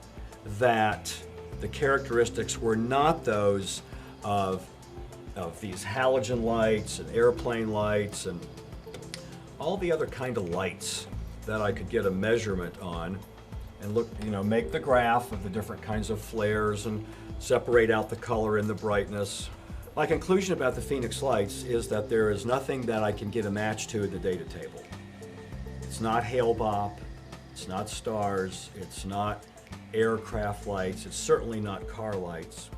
that the characteristics were not those of these halogen lights and airplane lights and all the other kind of lights that I could get a measurement on and look, make the graph of the different kinds of flares and separate out the color and the brightness. My conclusion about the Phoenix lights is that there is nothing that I can get a match to at the data table. It's not Hale-Bopp, it's not stars, it's not aircraft lights, it's certainly not car lights.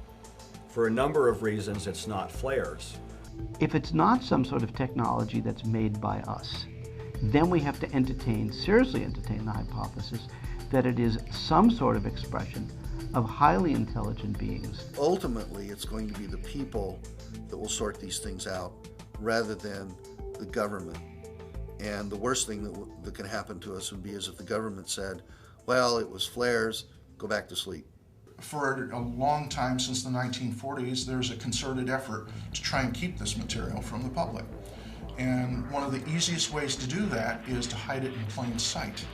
For a number of reasons, it's not flares. If it's not some sort of technology that's made by us, then we have to seriously entertain the hypothesis that it is some sort of expression of highly intelligent beings. Ultimately, it's going to be the people that will sort these things out rather than the government. And the worst thing that can happen to us would be as if the government said, well, it was flares, go back to sleep. For a long time, since the 1940s, there's a concerted effort to try and keep this material from the public. And one of the easiest ways to do that is to hide it in plain sight.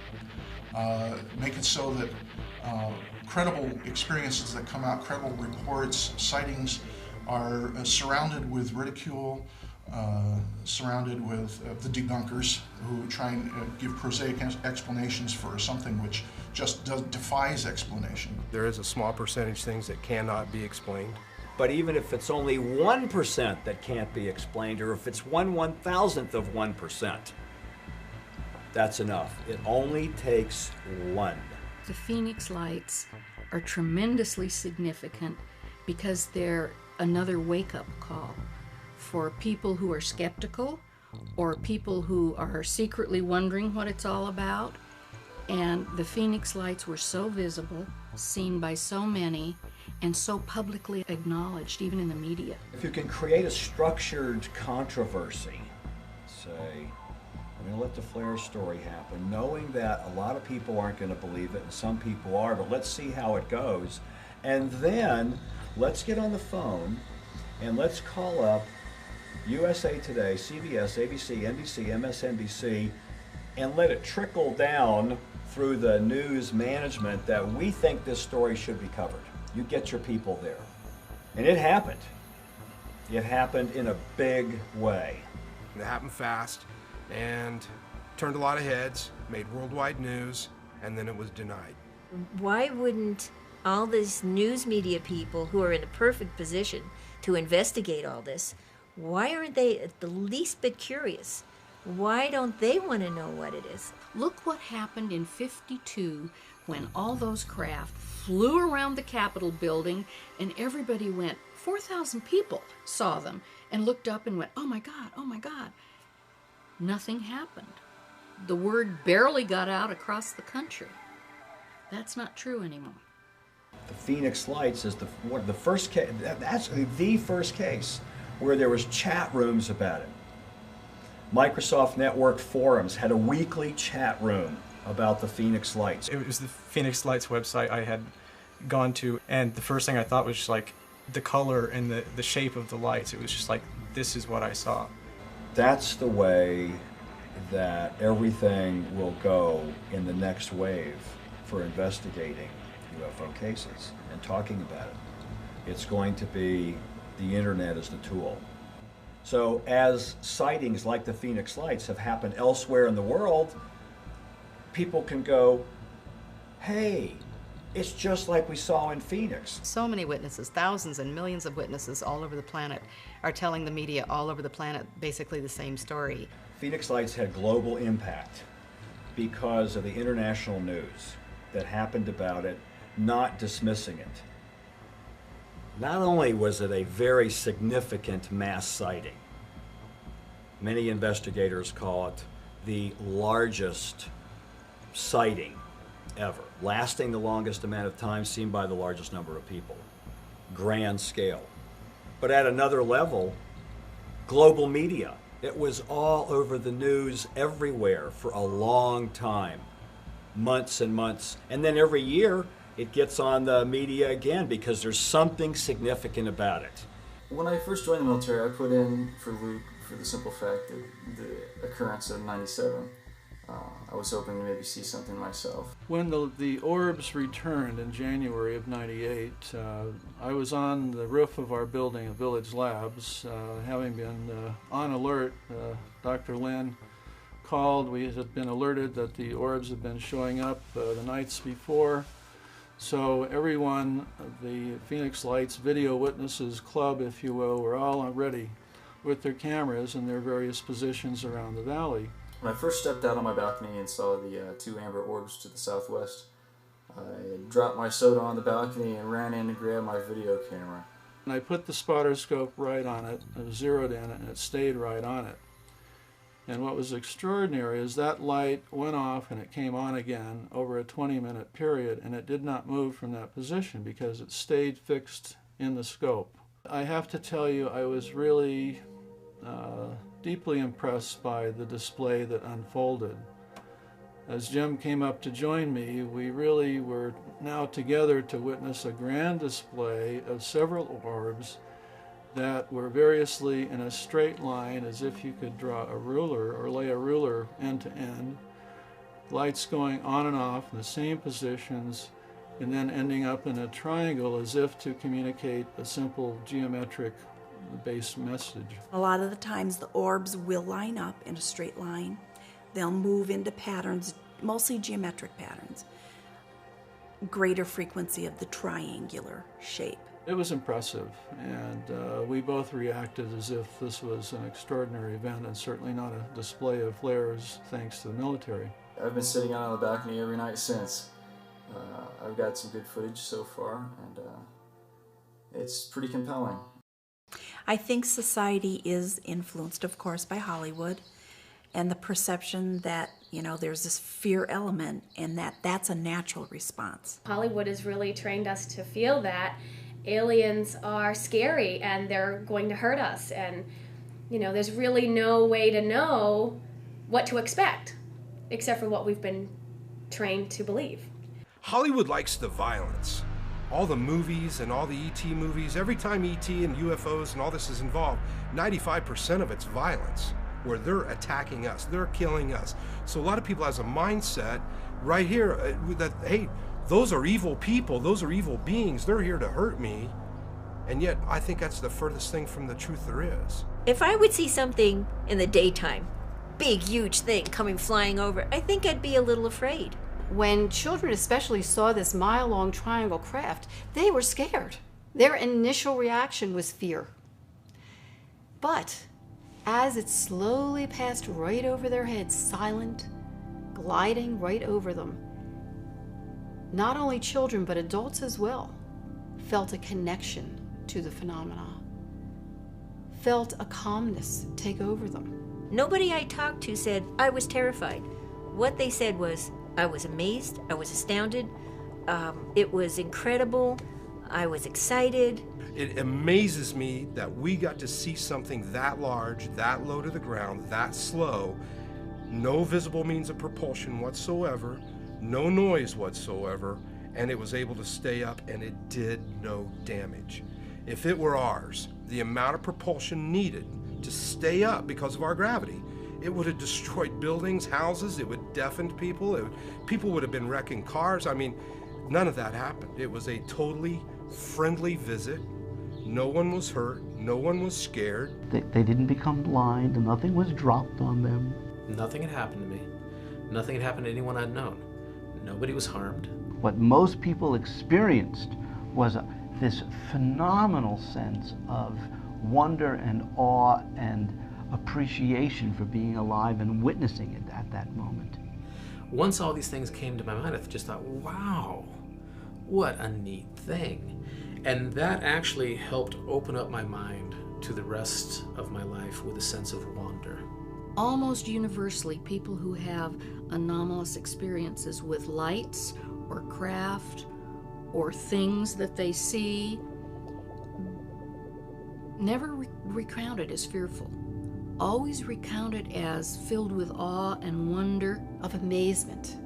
Make it so that credible experiences that come out, credible reports, sightings are surrounded with ridicule, surrounded with the debunkers who try and give prosaic explanations for something which just defies explanation. There is a small percentage things that cannot be explained. But even if it's only 1% that can't be explained, or if it's 1/1000th of 1%, that's enough. It only takes one. The Phoenix lights are tremendously significant because they're another wake-up call for people who are skeptical or people who are secretly wondering what it's all about. And the Phoenix lights were so visible, seen by so many, and so publicly acknowledged, even in the media. If you can create a structured controversy, say, I'm going to let the flare story happen, knowing that a lot of people aren't going to believe it and some people are, but let's see how it goes. And then let's get on the phone and let's call up USA Today, CBS, ABC, NBC, MSNBC, and let it trickle down through the news management that we think this story should be covered. You get your people there. And it happened. It happened in a big way. It happened fast and turned a lot of heads, made worldwide news, and then it was denied. Why wouldn't all these news media people who are in a perfect position to investigate all this, why aren't they at the least bit curious? Why don't they want to know what it is? Look what happened in '52 when all those craft flew around the Capitol building and everybody went, 4,000 people saw them and looked up and went, oh my God, oh my God. Nothing happened. The word barely got out across the country. That's not true anymore. The Phoenix Lights is the first case, that's the first case where there was chat rooms about it. Microsoft Network Forums had a weekly chat room about the Phoenix Lights. It was the Phoenix Lights website I had gone to, and the first thing I thought was just like the color and the shape of the lights. It was just like this is what I saw. That's the way that everything will go in the next wave for investigating UFO cases and talking about it. It's going to be the internet as the tool. So as sightings like the Phoenix Lights have happened elsewhere in the world, people can go, hey, it's just like we saw in Phoenix. So many witnesses, thousands and millions of witnesses all over the planet are telling the media all over the planet basically the same story. Phoenix Lights had global impact because of the international news that happened about it, not dismissing it. Not only was it a very significant mass sighting, many investigators call it the largest sighting ever, lasting the longest amount of time, seen by the largest number of people. Grand scale. But at another level, global media. It was all over the news everywhere for a long time, months and months. And then every year, it gets on the media again because there's something significant about it. When I first joined the military, I put in for Luke for the simple fact that the occurrence of 97. I was hoping to maybe see something myself. When the orbs returned in January of '98, I was on the roof of our building at Village Labs, having been on alert. Dr. Lynn called. We had been alerted that the orbs had been showing up the nights before. So everyone, the Phoenix Lights Video Witnesses Club, if you will, were all ready with their cameras in their various positions around the valley. When I first stepped out on my balcony and saw the two amber orbs to the southwest, I dropped my soda on the balcony and ran in to grab my video camera. And I put the spotter scope right on it, I zeroed in it, and it stayed right on it. And what was extraordinary is that light went off and it came on again over a 20-minute period, and it did not move from that position because it stayed fixed in the scope. I have to tell you, I was really deeply impressed by the display that unfolded. As Jim came up to join me, we really were now together to witness a grand display of several orbs that were variously in a straight line, as if you could draw a ruler or lay a ruler end to end, lights going on and off in the same positions, and then ending up in a triangle as if to communicate a simple geometric base message. A lot of the times the orbs will line up in a straight line. They'll move into patterns, mostly geometric patterns. Greater frequency of the triangular shape. It was impressive, and we both reacted as if this was an extraordinary event and certainly not a display of flares thanks to the military. I've been sitting out on the balcony every night since. I've got some good footage so far, and it's pretty compelling. I think society is influenced, of course, by Hollywood and the perception that, you know, there's this fear element and that's a natural response. Hollywood has really trained us to feel that aliens are scary and they're going to hurt us, and, you know, there's really no way to know what to expect except for what we've been trained to believe. Hollywood likes the violence. All the movies and all the E.T. movies, every time E.T. and UFOs and all this is involved, 95% of it's violence, where they're attacking us, they're killing us. So a lot of people has a mindset right here that, hey, those are evil people, those are evil beings, they're here to hurt me. And yet, I think that's the furthest thing from the truth there is. If I would see something in the daytime, big, huge thing coming flying over, I think I'd be a little afraid. When children especially saw this mile-long triangle craft, they were scared. Their initial reaction was fear. But as it slowly passed right over their heads, silent, gliding right over them, not only children but adults as well felt a connection to the phenomena, felt a calmness take over them. Nobody I talked to said I was terrified. What they said was, I was amazed, I was astounded, it was incredible, I was excited. It amazes me that we got to see something that large, that low to the ground, that slow, no visible means of propulsion whatsoever, no noise whatsoever, and it was able to stay up and it did no damage. If it were ours, the amount of propulsion needed to stay up because of our gravity. It would have destroyed buildings, houses, it would have deafened people, people would have been wrecking cars. I mean, none of that happened. It was a totally friendly visit. No one was hurt, no one was scared. They didn't become blind, and nothing was dropped on them. Nothing had happened to me. Nothing had happened to anyone I'd known. Nobody was harmed. What most people experienced was this phenomenal sense of wonder and awe and appreciation for being alive and witnessing it at that moment. Once all these things came to my mind, I just thought, wow, what a neat thing. And that actually helped open up my mind to the rest of my life with a sense of wonder. Almost universally, people who have anomalous experiences with lights or craft or things that they see never recount it as fearful. Always recount it as filled with awe and wonder, of amazement,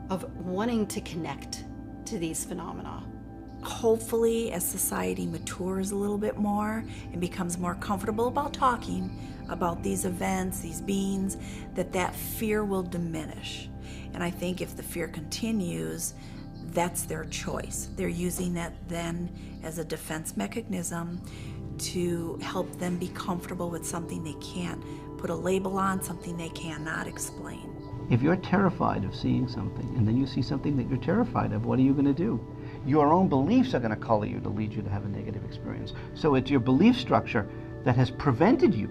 of wanting to connect to these phenomena. Hopefully, as society matures a little bit more and becomes more comfortable about talking about these events, these beings, that fear will diminish. And I think if the fear continues, that's their choice. They're using that then as a defense mechanism to help them be comfortable with something they can't put a label on, something they cannot explain. If you're terrified of seeing something, and then you see something that you're terrified of, what are you going to do? Your own beliefs are going to color you to lead you to have a negative experience. So it's your belief structure that has prevented you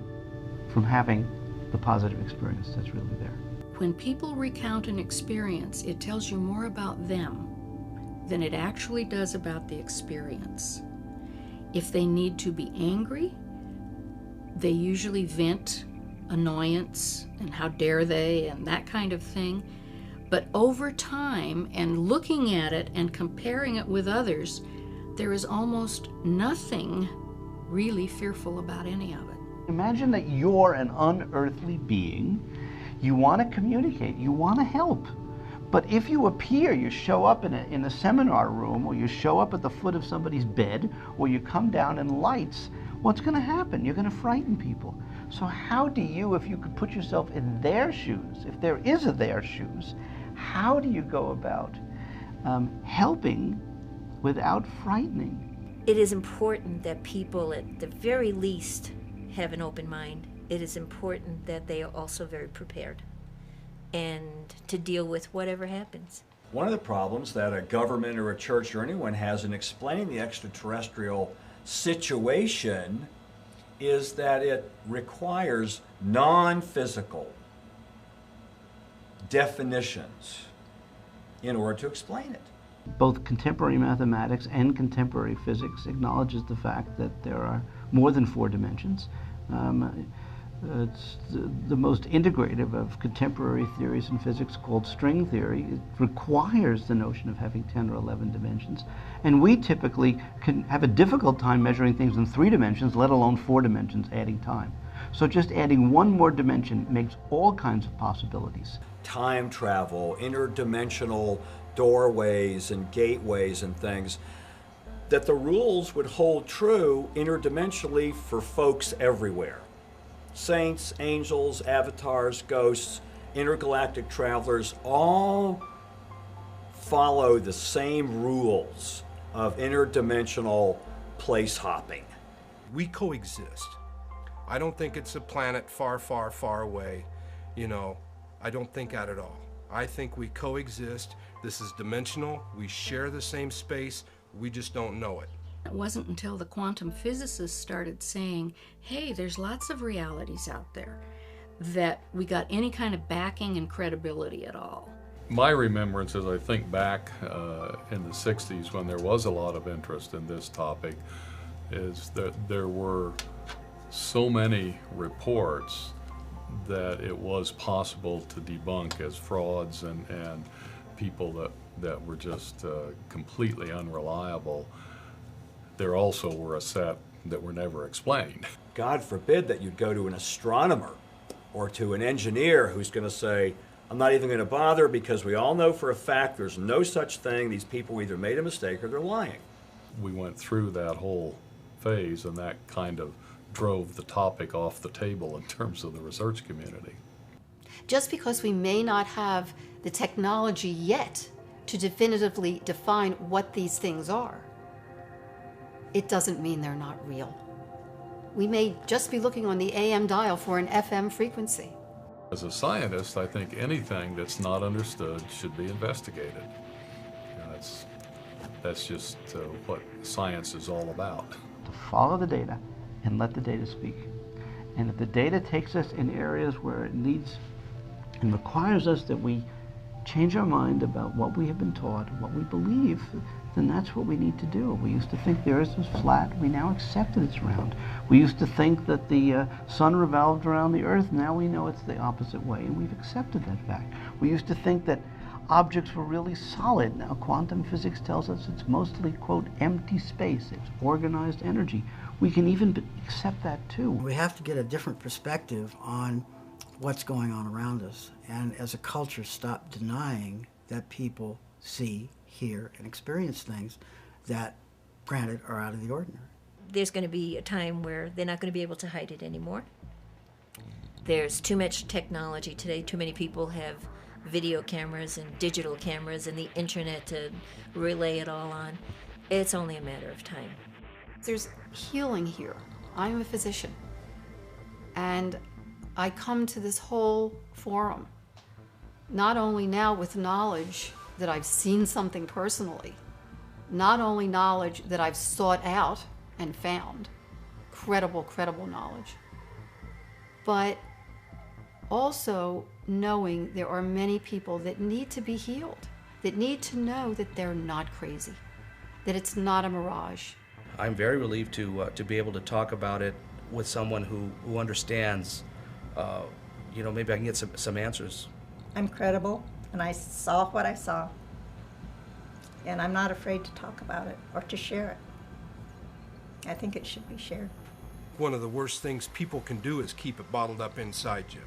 from having the positive experience that's really there. When people recount an experience, it tells you more about them than it actually does about the experience. If they need to be angry, they usually vent annoyance and how dare they and that kind of thing. But over time, and looking at it and comparing it with others, there is almost nothing really fearful about any of it. Imagine that you're an unearthly being. You want to communicate, you want to help. But if you appear, you show up in a seminar room, or you show up at the foot of somebody's bed, or you come down in lights, what's going to happen? You're going to frighten people. So how do you, if you could put yourself in their shoes, if there is a their shoes, how do you go about helping without frightening? It is important that people, at the very least, have an open mind. It is important that they are also very prepared and to deal with whatever happens. One of the problems that a government or a church or anyone has in explaining the extraterrestrial situation is that it requires non-physical definitions in order to explain it. Both contemporary mathematics and contemporary physics acknowledges the fact that there are more than 4 dimensions. It's the most integrative of contemporary theories in physics, called string theory. It requires the notion of having 10 or 11 dimensions. And we typically can have a difficult time measuring things in 3 dimensions, let alone 4 dimensions, adding time. So just adding one more dimension makes all kinds of possibilities. Time travel, interdimensional doorways and gateways and things, that the rules would hold true interdimensionally for folks everywhere. Saints, angels, avatars, ghosts, intergalactic travelers all follow the same rules of interdimensional place hopping. We coexist. I don't think it's a planet far, far, far away. You know, I don't think that at all. I think we coexist. This is dimensional. We share the same space. We just don't know it. It wasn't until the quantum physicists started saying, hey, there's lots of realities out there, that we got any kind of backing and credibility at all. My remembrance, as I think back in the 60s when there was a lot of interest in this topic, is that there were so many reports that it was possible to debunk as frauds and people that were just completely unreliable. There also were a set that were never explained. God forbid that you'd go to an astronomer or to an engineer who's going to say, I'm not even going to bother because we all know for a fact there's no such thing. These people either made a mistake or they're lying. We went through that whole phase, and that kind of drove the topic off the table in terms of the research community. Just because we may not have the technology yet to definitively define what these things are, it doesn't mean they're not real. We may just be looking on the AM dial for an FM frequency. As a scientist, I think anything that's not understood should be investigated. You know, that's just what science is all about. To follow the data and let the data speak. And if the data takes us in areas where it needs and requires us that we change our mind about what we have been taught, what we believe, then that's what we need to do. We used to think the earth was flat. We now accept that it's round. We used to think that the sun revolved around the earth. Now we know it's the opposite way, and we've accepted that fact. We used to think that objects were really solid. Now quantum physics tells us it's mostly, quote, empty space. It's organized energy. We can even accept that too. We have to get a different perspective on what's going on around us, and as a culture stop denying that people see, hear, and experience things that, granted, are out of the ordinary. There's going to be a time where they're not going to be able to hide it anymore. There's too much technology today. Too many people have video cameras and digital cameras and the internet to relay it all on. It's only a matter of time. There's healing here. I'm a physician, and I come to this whole forum not only now with knowledge that I've seen something personally, not only knowledge that I've sought out and found, credible knowledge, but also knowing there are many people that need to be healed, that need to know that they're not crazy, that it's not a mirage. I'm very relieved to be able to talk about it with someone who understands. You know, maybe I can get some answers. I'm credible, and I saw what I saw, and I'm not afraid to talk about it or to share it. I think it should be shared. One of the worst things people can do is keep it bottled up inside you.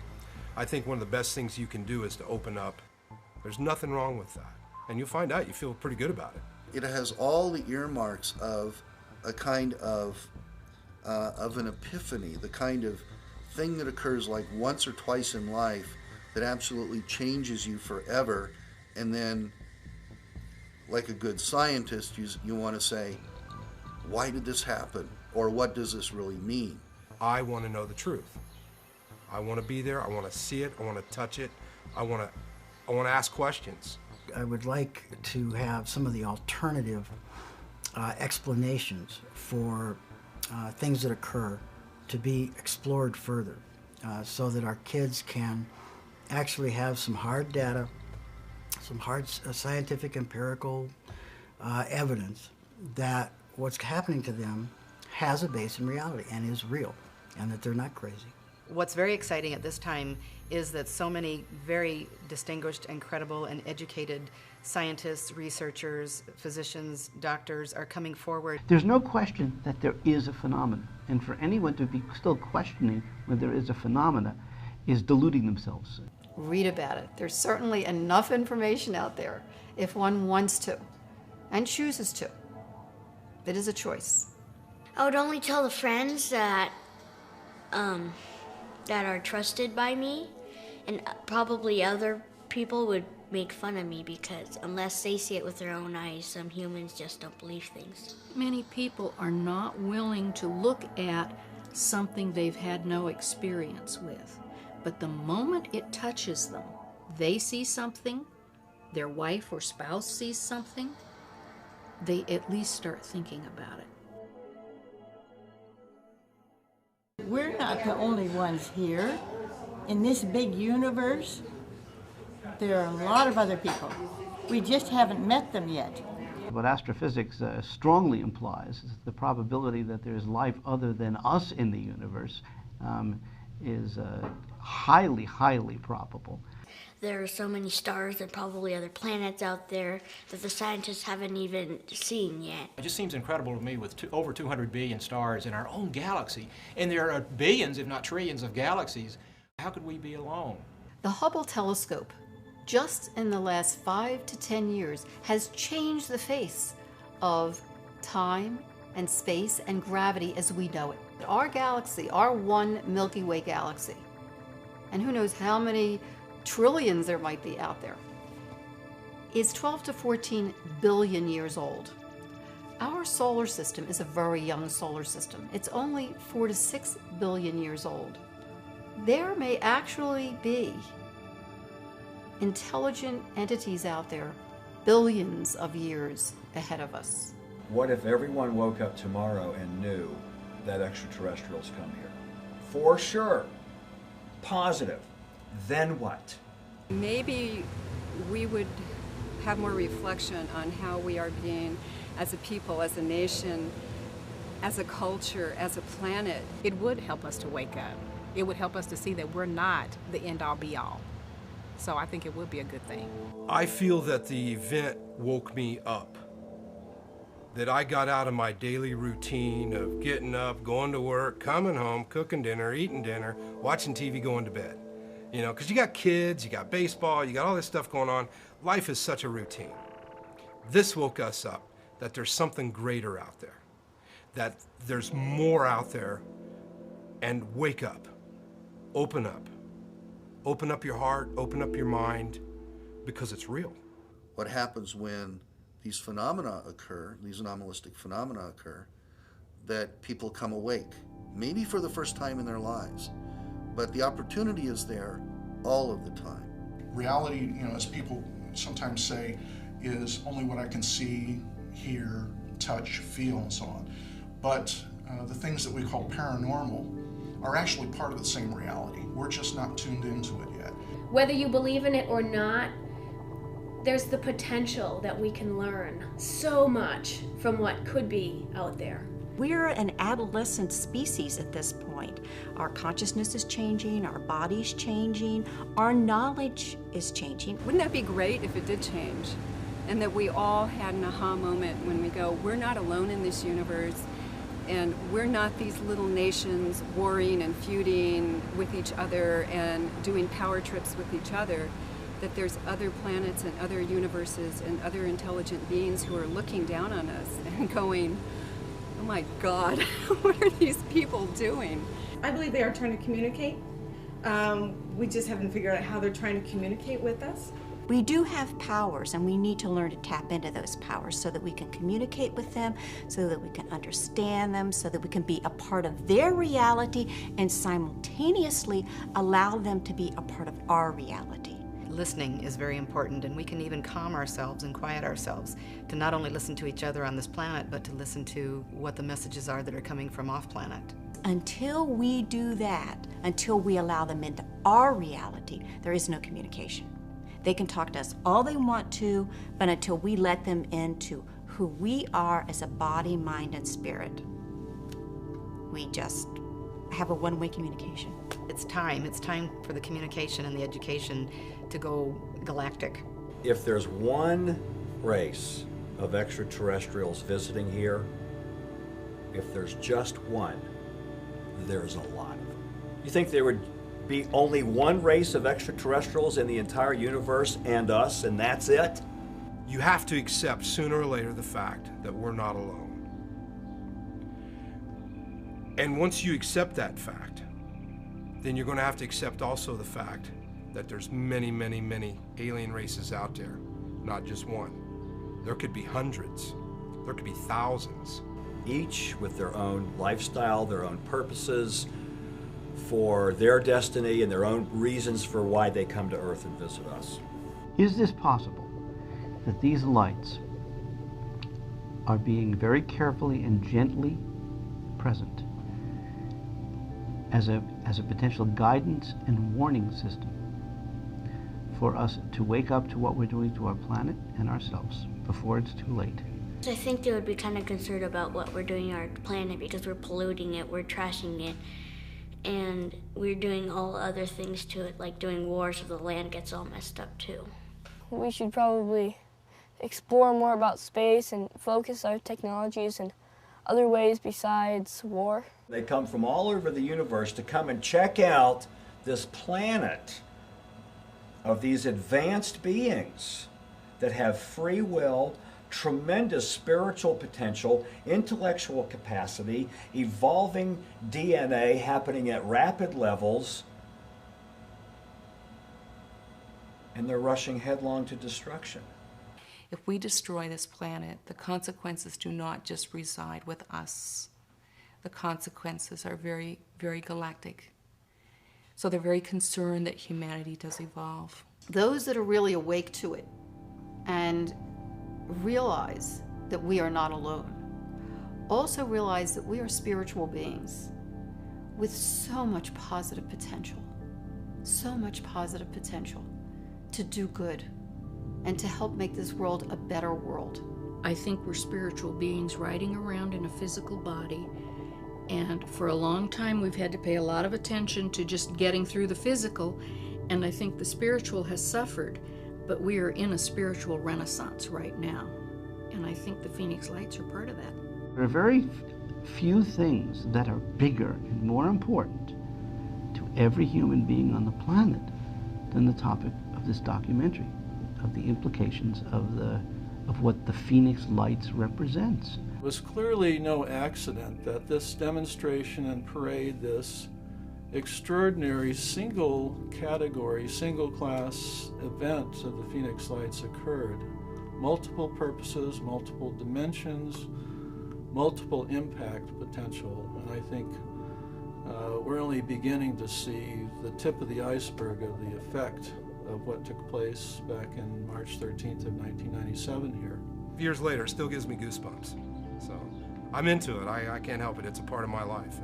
I think one of the best things you can do is to open up. There's nothing wrong with that, and you'll find out you feel pretty good about it. It has all the earmarks of a kind of an epiphany, the kind of thing that occurs like once or twice in life that absolutely changes you forever, and then, like a good scientist, you want to say, why did this happen? Or what does this really mean? I want to know the truth. I want to be there. I want to see it. I want to touch it. I want to ask questions. I would like to have some of the alternative explanations for things that occur to be explored further, so that our kids can actually have some hard data, some hard scientific empirical evidence that what's happening to them has a base in reality and is real, and that they're not crazy. What's very exciting at this time is that so many very distinguished and credible and educated scientists, researchers, physicians, doctors are coming forward. There's no question that there is a phenomenon, and for anyone to be still questioning whether there is a phenomena is deluding themselves. Read about it. There's certainly enough information out there if one wants to and chooses to. It is a choice. I would only tell the friends that that are trusted by me, and probably other people would make fun of me because unless they see it with their own eyes, some humans just don't believe things. Many people are not willing to look at something they've had no experience with. But the moment it touches them, they see something, their wife or spouse sees something, they at least start thinking about it. We're not the only ones here. In this big universe, there are a lot of other people. We just haven't met them yet. What astrophysics strongly implies is the probability that there is life other than us in the universe is highly, highly probable. There are so many stars and probably other planets out there that the scientists haven't even seen yet. It just seems incredible to me with over 200 billion stars in our own galaxy, and there are billions, if not trillions, of galaxies. How could we be alone? The Hubble telescope, just in the last 5 to 10 years, has changed the face of time and space and gravity as we know it. Our galaxy, our one Milky Way galaxy, and who knows how many trillions there might be out there, is 12 to 14 billion years old. Our solar system is a very young solar system. It's only 4 to 6 billion years old. There may actually be intelligent entities out there billions of years ahead of us. What if everyone woke up tomorrow and knew that extraterrestrials come here? For sure. Positive. Then what? Maybe we would have more reflection on how we are being, as a people, as a nation, as a culture, as a planet. It would help us to wake up. It would help us to see that we're not the end-all be-all. So I think it would be a good thing. I feel that the event woke me up. That I got out of my daily routine of getting up, going to work, coming home, cooking dinner, eating dinner, watching TV, going to bed. You know, because you got kids, you got baseball, you got all this stuff going on. Life is such a routine. This woke us up that there's something greater out there, that there's more out there, and wake up, open up. Open up your heart, open up your mind, because it's real. What happens when these phenomena occur, these anomalistic phenomena occur, that people come awake, maybe for the first time in their lives, but the opportunity is there all of the time. Reality, you know, as people sometimes say, is only what I can see, hear, touch, feel, and so on. But the things that we call paranormal are actually part of the same reality. We're just not tuned into it yet. Whether you believe in it or not, there's the potential that we can learn so much from what could be out there. We're an adolescent species at this point. Our consciousness is changing, our body's changing, our knowledge is changing. Wouldn't that be great if it did change? And that we all had an aha moment when we go, we're not alone in this universe, and we're not these little nations warring and feuding with each other and doing power trips with each other, that there's other planets and other universes and other intelligent beings who are looking down on us and going, oh my God, what are these people doing? I believe they are trying to communicate. We just haven't figured out how they're trying to communicate with us. We do have powers, and we need to learn to tap into those powers so that we can communicate with them, so that we can understand them, so that we can be a part of their reality and simultaneously allow them to be a part of our reality. Listening is very important, and we can even calm ourselves and quiet ourselves to not only listen to each other on this planet, but to listen to what the messages are that are coming from off-planet. Until we do that, until we allow them into our reality, there is no communication. They can talk to us all they want to, but until we let them into who we are as a body, mind, and spirit, we just have a one-way communication. It's time for the communication and the education to go galactic. If there's one race of extraterrestrials visiting here, if there's just one, there's a lot of them. You think there would be only one race of extraterrestrials in the entire universe and us, and that's it? You have to accept sooner or later the fact that we're not alone. And once you accept that fact, then you're going to have to accept also the fact that there's many, many, many alien races out there, not just one. There could be hundreds. There could be thousands. Each with their own lifestyle, their own purposes, for their destiny and their own reasons for why they come to Earth and visit us. Is this possible that these lights are being very carefully and gently present as a potential guidance and warning system for us to wake up to what we're doing to our planet and ourselves before it's too late? I think they would be kind of concerned about what we're doing to our planet because we're polluting it, we're trashing it, and we're doing all other things to it, like doing wars so the land gets all messed up too. We should probably explore more about space and focus our technologies in other ways besides war. They come from all over the universe to come and check out this planet of these advanced beings that have free will, tremendous spiritual potential, intellectual capacity, evolving DNA happening at rapid levels, and they're rushing headlong to destruction. If we destroy this planet, the consequences do not just reside with us. The consequences are very, very galactic. So they're very concerned that humanity does evolve. Those that are really awake to it and realize that we are not alone also realize that we are spiritual beings with so much positive potential to do good and to help make this world a better world. I think we're spiritual beings riding around in a physical body, and for a long time we've had to pay a lot of attention to just getting through the physical, and I think the spiritual has suffered, but we are in a spiritual renaissance right now, and I think the Phoenix Lights are part of that. There are very few things that are bigger and more important to every human being on the planet than the topic of this documentary, of the implications of what the Phoenix Lights represents. It was clearly no accident that this demonstration and parade, this extraordinary single category, single class event of the Phoenix Lights occurred. Multiple purposes, multiple dimensions, multiple impact potential. And I think we're only beginning to see the tip of the iceberg of the effect of what took place back in March 13th of 1997 here. Years later, it still gives me goosebumps. So I'm into it. I can't help it. It's a part of my life.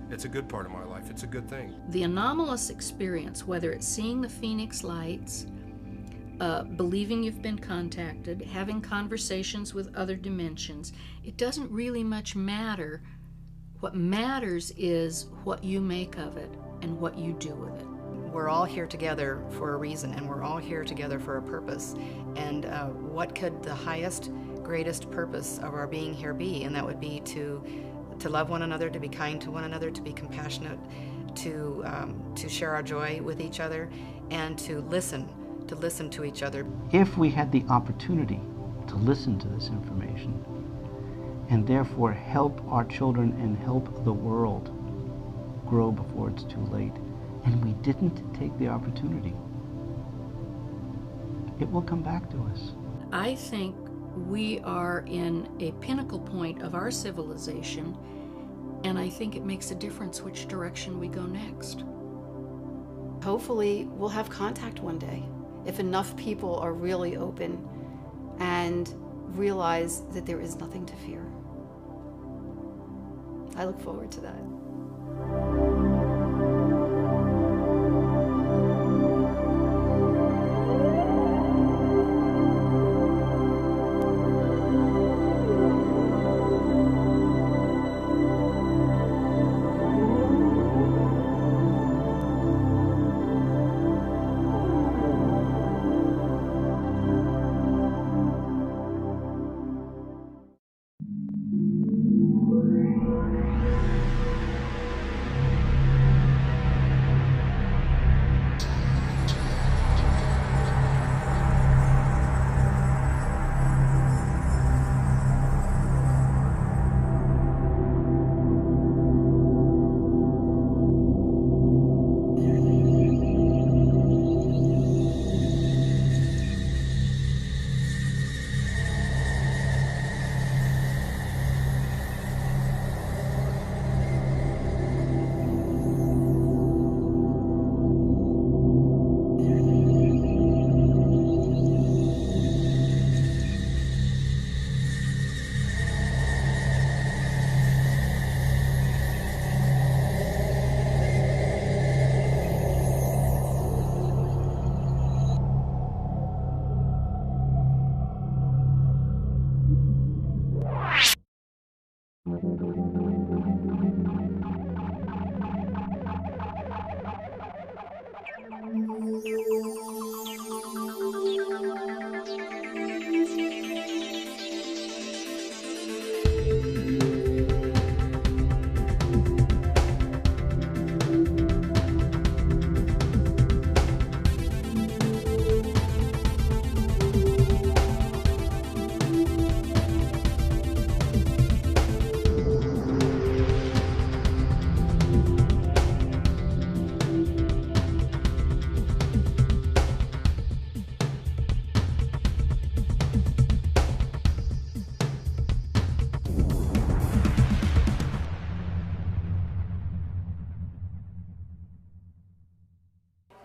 It's a good part of my life. It's a good thing. The anomalous experience, whether it's seeing the Phoenix Lights, believing you've been contacted, having conversations with other dimensions, it doesn't really much matter. What matters is what you make of it and what you do with it. We're all here together for a reason, and we're all here together for a purpose. And what could the highest, greatest purpose of our being here be? And that would be to love one another, to be kind to one another, to be compassionate, to share our joy with each other, and to listen to each other. If we had the opportunity to listen to this information and therefore help our children and help the world grow before it's too late, and we didn't take the opportunity, it will come back to us. I think we are in a pinnacle point of our civilization, and I think it makes a difference which direction we go next. Hopefully we'll have contact one day if enough people are really open and realize that there is nothing to fear. I look forward to that.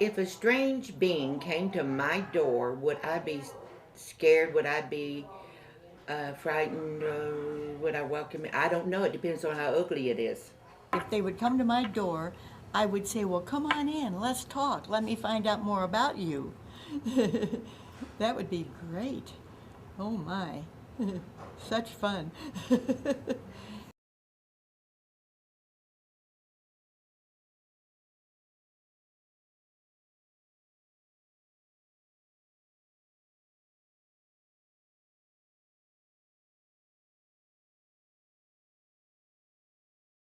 If a strange being came to my door, would I be scared? Would I be frightened? Would I welcome it? I don't know. It depends on how ugly it is. If they would come to my door, I would say, well, come on in, let's talk. Let me find out more about you. That would be great. Oh my, such fun.